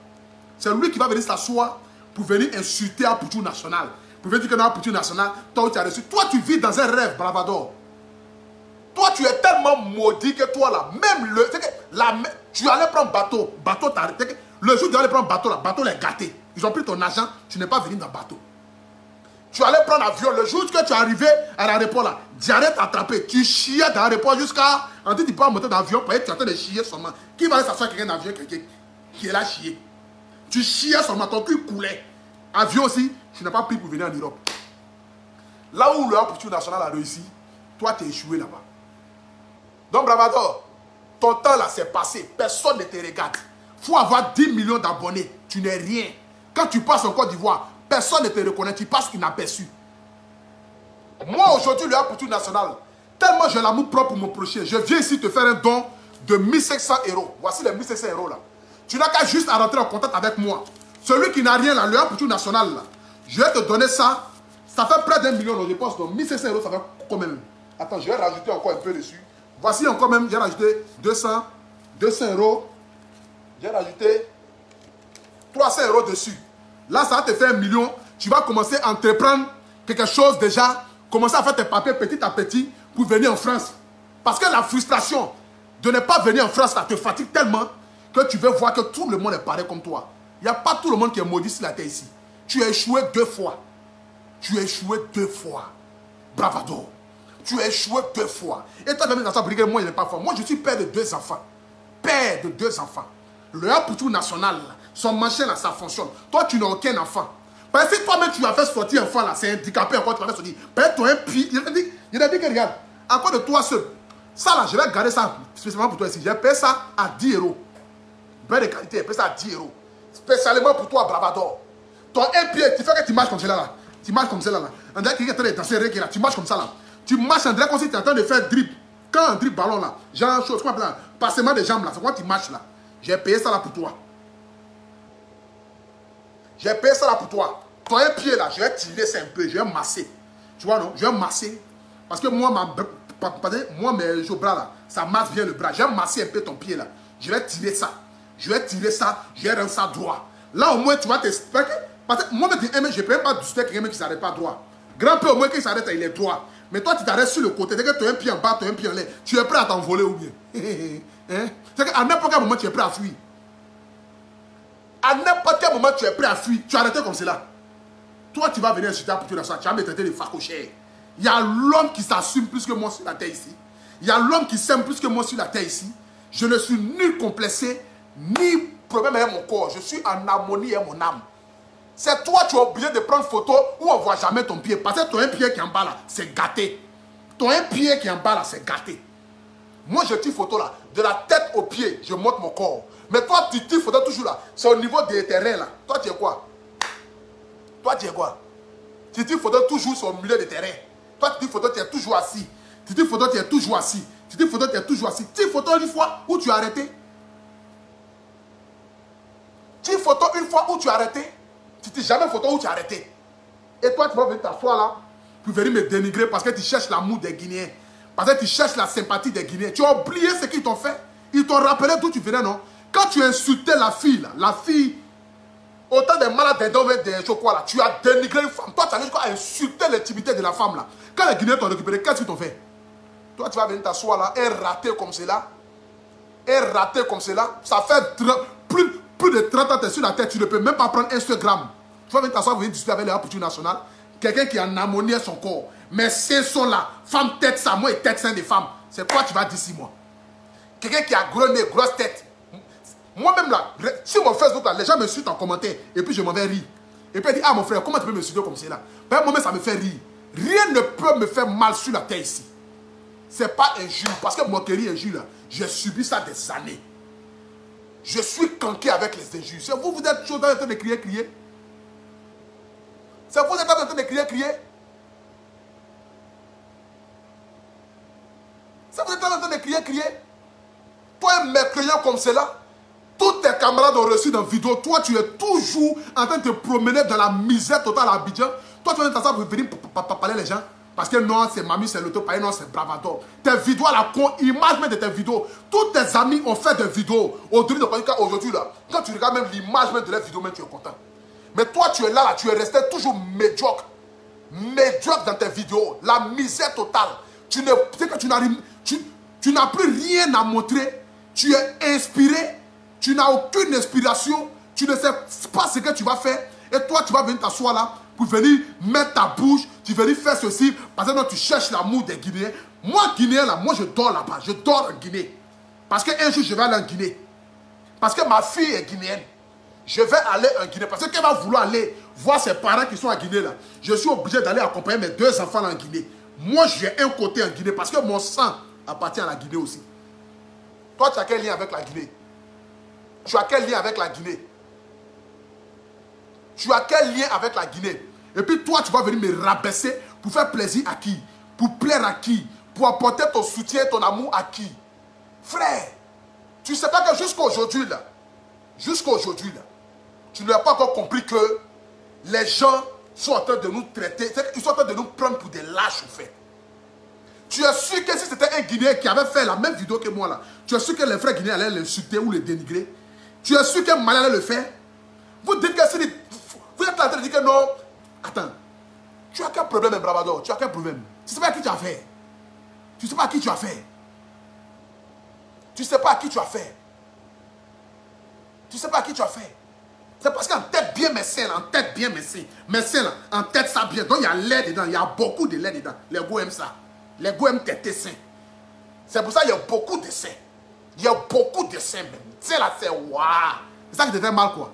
C'est lui qui va venir s'asseoir pour venir insulter Haputu national. Pour venir dire que non, Haputu national, toi tu as reçu. Toi tu vis dans un rêve, bravador. Toi tu es tellement maudit que toi là, même tu allais prendre bateau t'as arrêté. Le jour où tu allais prendre bateau là, bateau les gâté. Ils ont pris ton argent, tu n'es pas venu dans le bateau. Tu allais prendre l'avion, le jour que tu es arrivé à l'aéroport là, diarrhée t'a attrapé. Tu chiais dans l'aéroport jusqu'à. On dit tu peux pas monter dans l'avion, parce que tu es en train de chier seulement. Qui va aller s'asseoir quelqu'un dans l'avion qui est là chier? Tu chiais seulement, ton cul coulait. Avion aussi, tu n'as pas pris pour venir en Europe. Là où le Haputu national a réussi, toi tu es échoué là-bas. Donc bravador, ton temps là c'est passé, personne ne te regarde. Il faut avoir 10 millions d'abonnés, tu n'es rien. Quand tu passes en Côte d'Ivoire, personne ne te reconnaît, tu passes inaperçu. Moi aujourd'hui, le Haputu national, tellement j'ai l'amour propre pour mon prochain, je viens ici te faire un don de 1500 €. Voici les 1500 € là. Tu n'as qu'à juste à rentrer en contact avec moi. Celui qui n'a rien là, le Haputu national là, je vais te donner ça. Ça fait près d'1 million, je pense, donc 1500 €, ça fait quand même. Attends, je vais rajouter encore un peu dessus. Voici encore même, j'ai rajouté 200 €. J'ai rajouté 300 € dessus. Là, ça va te faire 1 million. Tu vas commencer à entreprendre quelque chose déjà. Commencer à faire tes papiers petit à petit pour venir en France. Parce que la frustration de ne pas venir en France, ça te fatigue tellement que tu veux voir que tout le monde est pareil comme toi. Il n'y a pas tout le monde qui est maudit sur la terre ici. Tu as échoué 2 fois. Tu as échoué 2 fois. Bravado. Tu as échoué 2 fois. Et toi, moi, il n'est pas fort. Moi, je suis père de 2 enfants. Père de 2 enfants. Le Haputu national, son machin là, ça fonctionne. Toi, tu n'as aucun enfant. Parce que si toi-même, tu as fait sortir un enfant là, c'est handicapé encore, tu vas faire sortir. Peut-être toi un pied. Il a dit que regarde, encore de toi seul. Ça là, je vais garder ça spécialement pour toi ici. J'ai payé ça à 10 €. Beurre de qualité, elle ça 10 €. Spécialement pour toi, Bravador. Ton un pied, tu fais que tu marches comme cela là. Tu marches comme cela là. On dirait qu'il est en train de danser reggae là. Tu marches comme ça là. Tu marches, on dirait comme si tu es en train de faire drip. Quand on drip ballon là, genre chose, comment on appelle là, passement de jambes là, c'est quand tu marches là. J'ai payé ça là pour toi. J'ai payé ça là pour toi. Ton un pied là, je vais tirer ça un peu, je vais masser. Tu vois non? Je vais masser. Parce que moi, mes bras là, ça masse bien le bras. Je vais masser un peu ton pied là. Je vais tirer ça. Je vais tirer ça, je vais rendre ça droit. Là au moins tu vas t'expliquer. Parce que moi, je ne peux pas discuter avec quelqu'un qui ne s'arrête pas droit. Grand peu au moins qu'il s'arrête, il est droit. Mais toi, tu t'arrêtes sur le côté. Dès que tu as un pied en bas, tu as un pied en l'air. Tu es prêt à t'envoler ou bien? Hein? C'est qu'à n'importe quel moment, tu es prêt à fuir. À n'importe quel moment, tu es prêt à fuir. Tu as arrêté comme cela. Toi, tu vas venir insulter pour tout ça. Tu vas me traiter de facochère. Il y a l'homme qui s'assume plus que moi sur la terre ici. Il y a l'homme qui s'aime plus que moi sur la terre ici. Je ne suis ni complexé, ni problème avec mon corps. Je suis en harmonie avec mon âme. C'est toi, tu es obligé de prendre photo où on ne voit jamais ton pied. Parce que ton un pied qui est en bas là, c'est gâté. Ton un pied qui est en bas là, c'est gâté. Moi, je tire photo là. De la tête au pied, je monte mon corps. Mais toi, tu tires photo toujours là. C'est au niveau des terrains là. Toi, tu es quoi? Toi, tu es quoi? Tu tires photo toujours sur le milieu des terrains. Toi, tu tires photo, tu es toujours assis. Tu tires photo, tu es toujours assis. Tu tires photo, tu es toujours assis. Tire photo une fois où tu as arrêté. Tire photo une fois où tu as arrêté. Tu tires jamais photo où tu as arrêté. Et toi, tu vas venir t'asseoir là pour venir me dénigrer parce que tu cherches l'amour des Guinéens. Parce que tu cherches la sympathie des Guinéens. Tu as oublié ce qu'ils t'ont fait. Ils t'ont rappelé d'où tu venais, non? Quand tu insultais la fille, là, la fille, autant de malades des chocolats, là, tu as dénigré une femme. Toi, tu as juste insulté l'intimité de la femme, là. Quand les Guinéens t'ont récupéré, qu'est-ce qu'ils t'ont fait? Toi, tu vas venir t'asseoir là, et rater comme cela. Et rater comme cela. Ça fait plus de 30 ans que tu es sur la tête. Tu ne peux même pas prendre Instagram. Tu vas venir t'asseoir, venir discuter avec les rapporteurs nationales. Quelqu'un qui a en harmonie avec son corps. Mais ces sont là, femme tête ça, moi et tête sein des femmes. C'est quoi tu vas dire ici, moi? Quelqu'un qui a gros nez, grosse tête. Moi-même là, sur mon Facebook là, les gens me suivent en commentaire et puis je m'en vais rire. Et puis ils disent, ah mon frère, comment tu peux me suivre comme ça là? Ben, moi-même ça me fait rire. Rien ne peut me faire mal sur la terre ici. C'est pas injure, parce que moquerie injure là, j'ai subi ça des années. Je suis canqué avec les injures. C'est vous, vous êtes toujours en train de crier. C'est vous, vous êtes en train de crier. C'est vous êtes en train de crier. Toi, un mécréant comme cela, tous tes camarades ont reçu dans vidéo. Toi, tu es toujours en train de te promener dans la misère totale à Abidjan. Toi, tu vas venir parler les gens. Parce que non, c'est Mamie, c'est l'auto-paye, non, c'est Bravador. Tes vidéos à la con, image même de tes vidéos. Tous tes amis ont fait des vidéos. Aujourd'hui, là, quand tu regardes même l'image même de leurs vidéos, même tu es content. Mais toi, tu es là, tu es resté toujours médiocre. Médiocre dans tes vidéos. La misère totale. Tu n'as plus rien à montrer. Tu es inspiré. Tu n'as aucune inspiration. Tu ne sais pas ce que tu vas faire. Et toi, tu vas venir t'asseoir là pour venir mettre ta bouche. Tu vas venir faire ceci. Parce que non, tu cherches l'amour des Guinéens. Moi, Guinéen, là, moi, je dors là-bas. Je dors en Guinée. Parce qu'un jour, je vais aller en Guinée. Parce que ma fille est guinéenne. Je vais aller en Guinée. Parce qu'elle va vouloir aller voir ses parents qui sont en Guinée là. Je suis obligé d'aller accompagner mes 2 enfants là en Guinée. Moi, j'ai un côté en Guinée. Parce que mon sang appartient à la Guinée aussi. Toi, tu as quel lien avec la Guinée? Tu as quel lien avec la Guinée? Tu as quel lien avec la Guinée? Et puis toi, tu vas venir me rabaisser pour faire plaisir à qui? Pour plaire à qui? Pour apporter ton soutien, ton amour à qui? Frère, tu ne sais pas que jusqu'à aujourd'hui, là, tu n'as pas encore compris que les gens sont en train de nous traiter, ils sont en train de nous prendre pour des lâches, au fait. Tu es sûr que si c'était un Guinéen qui avait fait la même vidéo que moi, là, tu es sûr que les frères Guinéens allaient l'insulter ou le dénigrer? Tu es sûr qu'un Malien allait le faire? Vous dites que si... Vous êtes en train de dire que non. Attends. Tu as quel problème, Bravador? Tu as quel problème? Tu ne sais pas à qui tu as fait. Tu ne sais pas à qui tu as fait. Tu ne sais pas à qui tu as fait. Tu ne sais pas à qui tu as fait. C'est parce qu'en tête bien médecin, en tête bien médecin. Médecin, là, en tête ça bien. Donc il y a lait dedans. Il y a beaucoup de lait dedans. Les goûts aiment ça. Les goûts aiment tes seins. C'est pour ça qu'il y a beaucoup de seins. Il y a beaucoup de seins même. C'est là, c'est waouh. C'est ça qui te fait mal, quoi.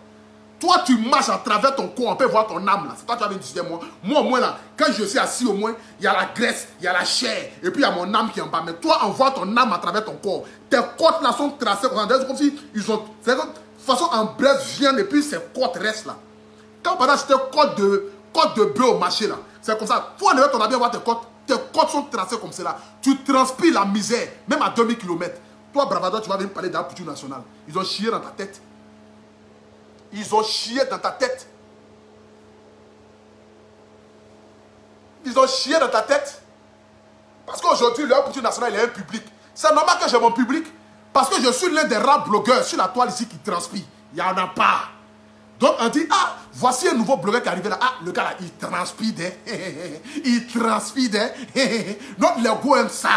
Toi, tu marches à travers ton corps, on peut voir ton âme là. C'est toi qui vas me dire, moi, au moins là, quand je suis assis, au moins, il y a la graisse, il y a la chair, et puis il y a mon âme qui est en bas. Mais toi, on voit ton âme à travers ton corps. Tes côtes là sont tracées comme si ils ont. toute façon, en bref, viande et puis ces côtes restent là. Quand on va acheter côte de bœuf au marché là, c'est comme ça. Faut enlever ton habit, voir tes côtes sont tracées comme cela. Tu transpires la misère, même à 2000 km. Toi, Bravado, tu vas venir parler d'un couture nationale. Ils ont chié dans ta tête. Ils ont chié dans ta tête. Ils ont chié dans ta tête. Parce qu'aujourd'hui, le couture nationale, il est un public. C'est normal que j'ai mon public. Parce que je suis l'un des rares blogueurs sur la toile ici qui transpire. Il n'y en a pas. Donc on dit, ah, voici un nouveau blogueur qui est arrivé là. Ah, le gars là, il transpire. Il transpire. Donc les go aiment ça.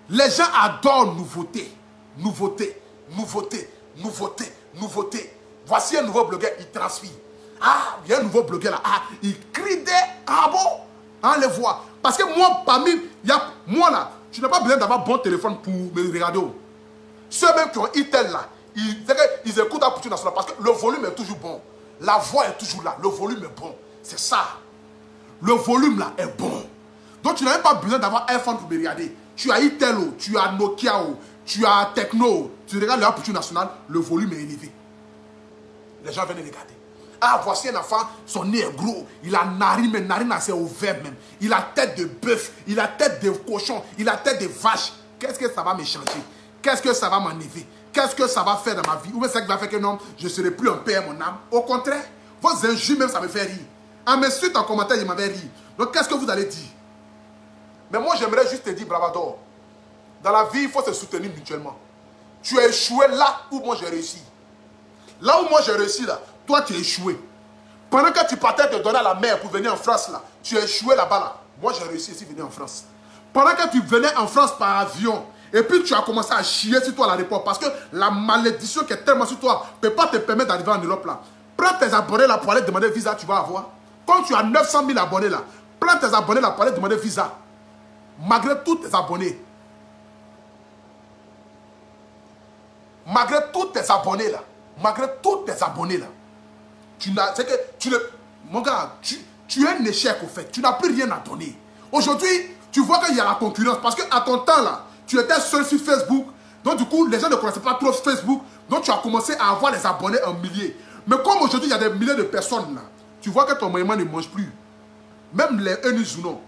Les gens adorent nouveauté. Nouveauté, nouveauté, nouveauté, nouveauté. Voici un nouveau blogueur, il transpire. Ah, il y a un nouveau blogueur là. Ah, il crie des... Ah bon? On les voit. Parce que moi, parmi... Moi là, tu n'as pas besoin d'avoir bon téléphone pour me regarder. Ceux même qui ont Itel là, ils écoutent à Couture Nationale parce que le volume est toujours bon. La voix est toujours là. Le volume est bon. C'est ça. Le volume là est bon. Donc tu n'as même pas besoin d'avoir un iPhone pour me regarder. Tu as Itel, tu as Nokia, tu as Techno. Tu regardes le Couture Nationale, le volume est élevé. Les gens viennent regarder. Ah, voici un enfant, son nez est gros. Il a narine, mais narine assez ouverte même. Il a tête de bœuf, il a tête de cochon, il a tête de vache. Qu'est-ce que ça va me changer? Qu'est-ce que ça va m'enlever? Qu'est-ce que ça va faire dans ma vie? Ou bien ça va faire que non, je ne serai plus un père, mon âme. Au contraire, vos injures même, ça me fait rire. En m'insulte en commentaire, il m'avait ri. Donc qu'est-ce que vous allez dire? Mais moi, j'aimerais juste te dire, Bravador, dans la vie, il faut se soutenir mutuellement. Tu as échoué là où moi j'ai réussi. Là où moi j'ai réussi, là, toi tu as échoué. Pendant que tu partais te donner à la mer pour venir en France, là, tu as échoué là-bas, là. Moi j'ai réussi ici, venir en France. Pendant que tu venais en France par avion, et puis tu as commencé à chier sur toi à l'aéroport, parce que la malédiction qui est tellement sur toi ne peut pas te permettre d'arriver en Europe, là. Prends tes abonnés là pour aller demander visa, tu vas avoir. Quand tu as 900 000 abonnés là, prends tes abonnés là pour aller demander visa. Malgré tous tes abonnés. Malgré tous tes abonnés là. Malgré tous tes abonnés là. C'est que mon gars, tu es un échec au fait. Tu n'as plus rien à donner. Aujourd'hui, tu vois qu'il y a la concurrence. Parce qu'à ton temps là, tu étais seul sur Facebook. Donc du coup, les gens ne connaissaient pas trop Facebook. Donc tu as commencé à avoir les abonnés en milliers. Mais comme aujourd'hui, il y a des milliers de personnes là, tu vois que ton moyen ne mange plus. Même les Enizuno.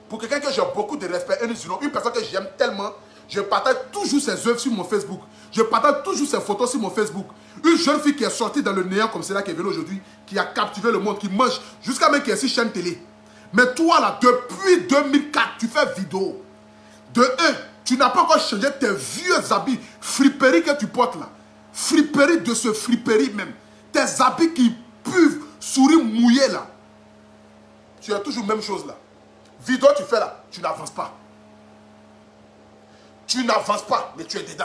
Pour quelqu'un que j'ai beaucoup de respect, Enizuno, une personne que j'aime tellement, je partage toujours ses œuvres sur mon Facebook. Je partage toujours ses photos sur mon Facebook. Une jeune fille qui est sortie dans le néant comme celle-là qui est venue aujourd'hui, qui a captivé le monde, qui mange, jusqu'à même qui est sur chaîne télé. Mais toi là, depuis 2004, tu fais vidéo. De un, tu n'as pas encore changé tes vieux habits, friperies que tu portes là. Friperies de ce friperie même. Tes habits qui puent, souris mouillés là. Tu as toujours la même chose là. Vidéo tu fais là, tu n'avances pas. Tu n'avances pas, mais tu es dedans.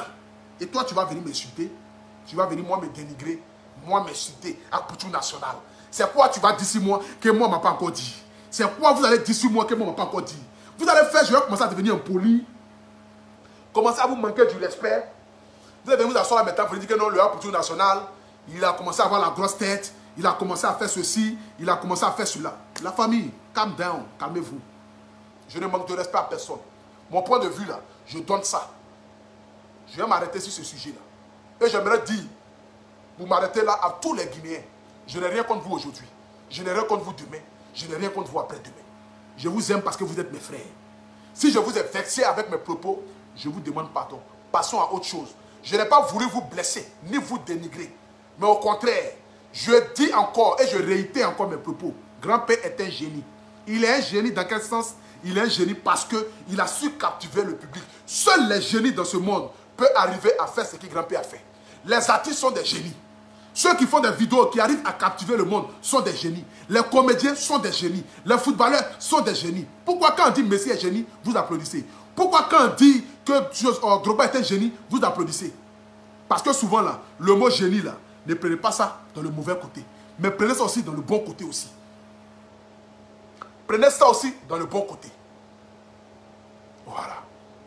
Et toi, tu vas venir m'insulter. Tu vas venir, moi, me dénigrer. Moi, m'insulter à Couture Nationale. C'est quoi tu vas dire sur moi que moi, on ne m'a pas encore dit? C'est quoi vous allez dire sur moi que moi, on ne m'a pas encore dit? Vous allez faire, je vais commencer à devenir impoli. Commencer à vous manquer du respect. Vous allez venir vous asseoir maintenant pour dire que non, le Couture Nationale, il a commencé à avoir la grosse tête. Il a commencé à faire ceci. Il a commencé à faire cela. La famille, calm down, calmez-vous. Je ne manque de respect à personne. Mon point de vue là, je donne ça. Je vais m'arrêter sur ce sujet-là. Et j'aimerais dire, vous m'arrêtez là à tous les Guinéens. Je n'ai rien contre vous aujourd'hui. Je n'ai rien contre vous demain. Je n'ai rien contre vous après-demain. Je vous aime parce que vous êtes mes frères. Si je vous ai vexé avec mes propos, je vous demande pardon. Passons à autre chose. Je n'ai pas voulu vous blesser, ni vous dénigrer. Mais au contraire, je dis encore et je réitère encore mes propos. Grand-père est un génie. Il est un génie dans quel sens? Il est un génie parce qu'il a su captiver le public. Seuls les génies dans ce monde peuvent arriver à faire ce que grand-père a fait. Les artistes sont des génies. Ceux qui font des vidéos, qui arrivent à captiver le monde, sont des génies. Les comédiens sont des génies. Les footballeurs sont des génies. Pourquoi quand on dit Messi est génie, vous applaudissez? Pourquoi quand on dit que Drogba est un génie, vous applaudissez? Parce que souvent là, le mot génie là, ne prenez pas ça dans le mauvais côté. Mais prenez ça aussi dans le bon côté aussi. Prenez ça aussi dans le bon côté. Voilà.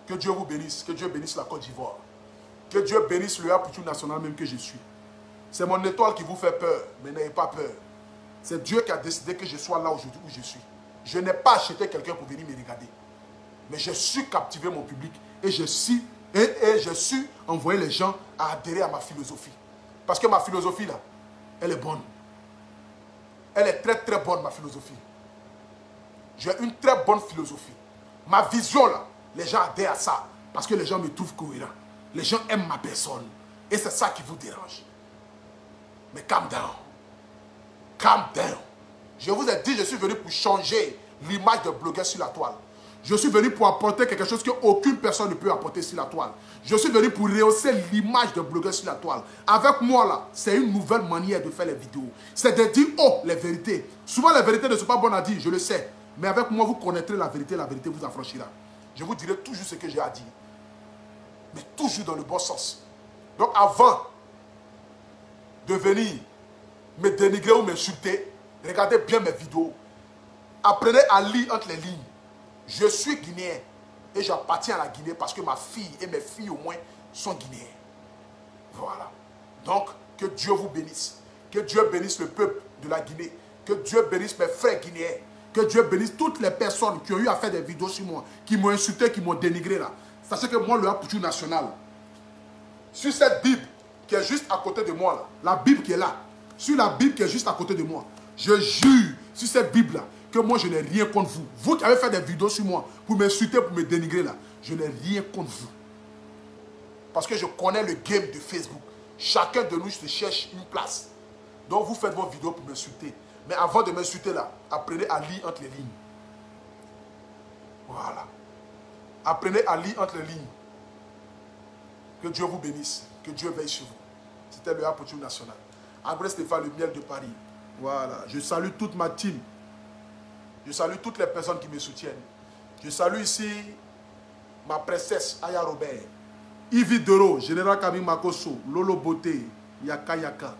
Que Dieu vous bénisse. Que Dieu bénisse la Côte d'Ivoire. Que Dieu bénisse le Couture Nationale même que je suis. C'est mon étoile qui vous fait peur. Mais n'ayez pas peur. C'est Dieu qui a décidé que je sois là aujourd'hui où je suis. Je n'ai pas acheté quelqu'un pour venir me regarder. Mais j'ai su captiver mon public. Et j'ai su Et j'ai su envoyer les gens à adhérer à ma philosophie. Parce que ma philosophie, là, elle est bonne. Elle est très, très bonne, ma philosophie. J'ai une très bonne philosophie. Ma vision, là, les gens adhèrent à ça. Parce que les gens me trouvent cohérent. Les gens aiment ma personne. Et c'est ça qui vous dérange. Mais calm down. Calm down. Je vous ai dit, je suis venu pour changer l'image de blogueur sur la toile. Je suis venu pour apporter quelque chose qu'aucune personne ne peut apporter sur la toile. Je suis venu pour rehausser l'image de blogueur sur la toile. Avec moi, là, c'est une nouvelle manière de faire les vidéos. C'est de dire, oh, les vérités. Souvent, les vérités ne sont pas bonnes à dire, je le sais. Mais avec moi, vous connaîtrez la vérité vous affranchira. Je vous dirai toujours ce que j'ai à dire. Mais toujours dans le bon sens. Donc, avant de venir me dénigrer ou m'insulter, regardez bien mes vidéos. Apprenez à lire entre les lignes. Je suis guinéen et j'appartiens à la Guinée parce que ma fille et mes filles au moins sont guinéens. Voilà. Donc, que Dieu vous bénisse. Que Dieu bénisse le peuple de la Guinée. Que Dieu bénisse mes frères guinéens. Que Dieu bénisse toutes les personnes qui ont eu à faire des vidéos sur moi, qui m'ont insulté, qui m'ont dénigré là. Sachez que moi, le Apoutou national, sur cette Bible qui est juste à côté de moi là, la Bible qui est là, sur la Bible qui est juste à côté de moi, je jure sur cette Bible là, que moi je n'ai rien contre vous. Vous qui avez fait des vidéos sur moi pour m'insulter, pour me dénigrer là, je n'ai rien contre vous. Parce que je connais le game de Facebook. Chacun de nous se cherche une place. Donc vous faites vos vidéos pour m'insulter. Mais avant de m'insulter là, apprenez à lire entre les lignes. Voilà. Apprenez à lire entre les lignes. Que Dieu vous bénisse. Que Dieu veille sur vous. C'était le Apoutou national. André Stéphane, le miel de Paris. Voilà. Je salue toute ma team. Je salue toutes les personnes qui me soutiennent. Je salue ici ma princesse Aya Robert, Yves Dero, Général Camille Makoso, Lolo Beauté, Yaka Yaka.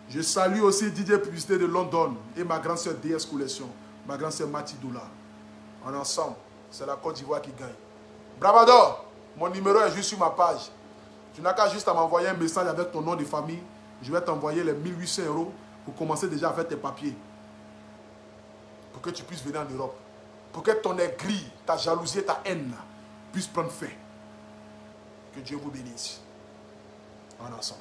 Je salue aussi Didier Publicité de London et ma grande sœur DS Collection, ma grande sœur Mati Doula. En ensemble, c'est la Côte d'Ivoire qui gagne. Bravador, mon numéro est juste sur ma page. Tu n'as qu'à juste à m'envoyer un message avec ton nom de famille. Je vais t'envoyer les 1800 € pour commencer déjà à faire tes papiers. Pour que tu puisses venir en Europe. Pour que ton aigri, ta jalousie, ta haine là, puisse prendre fin. Que Dieu vous bénisse. En ensemble.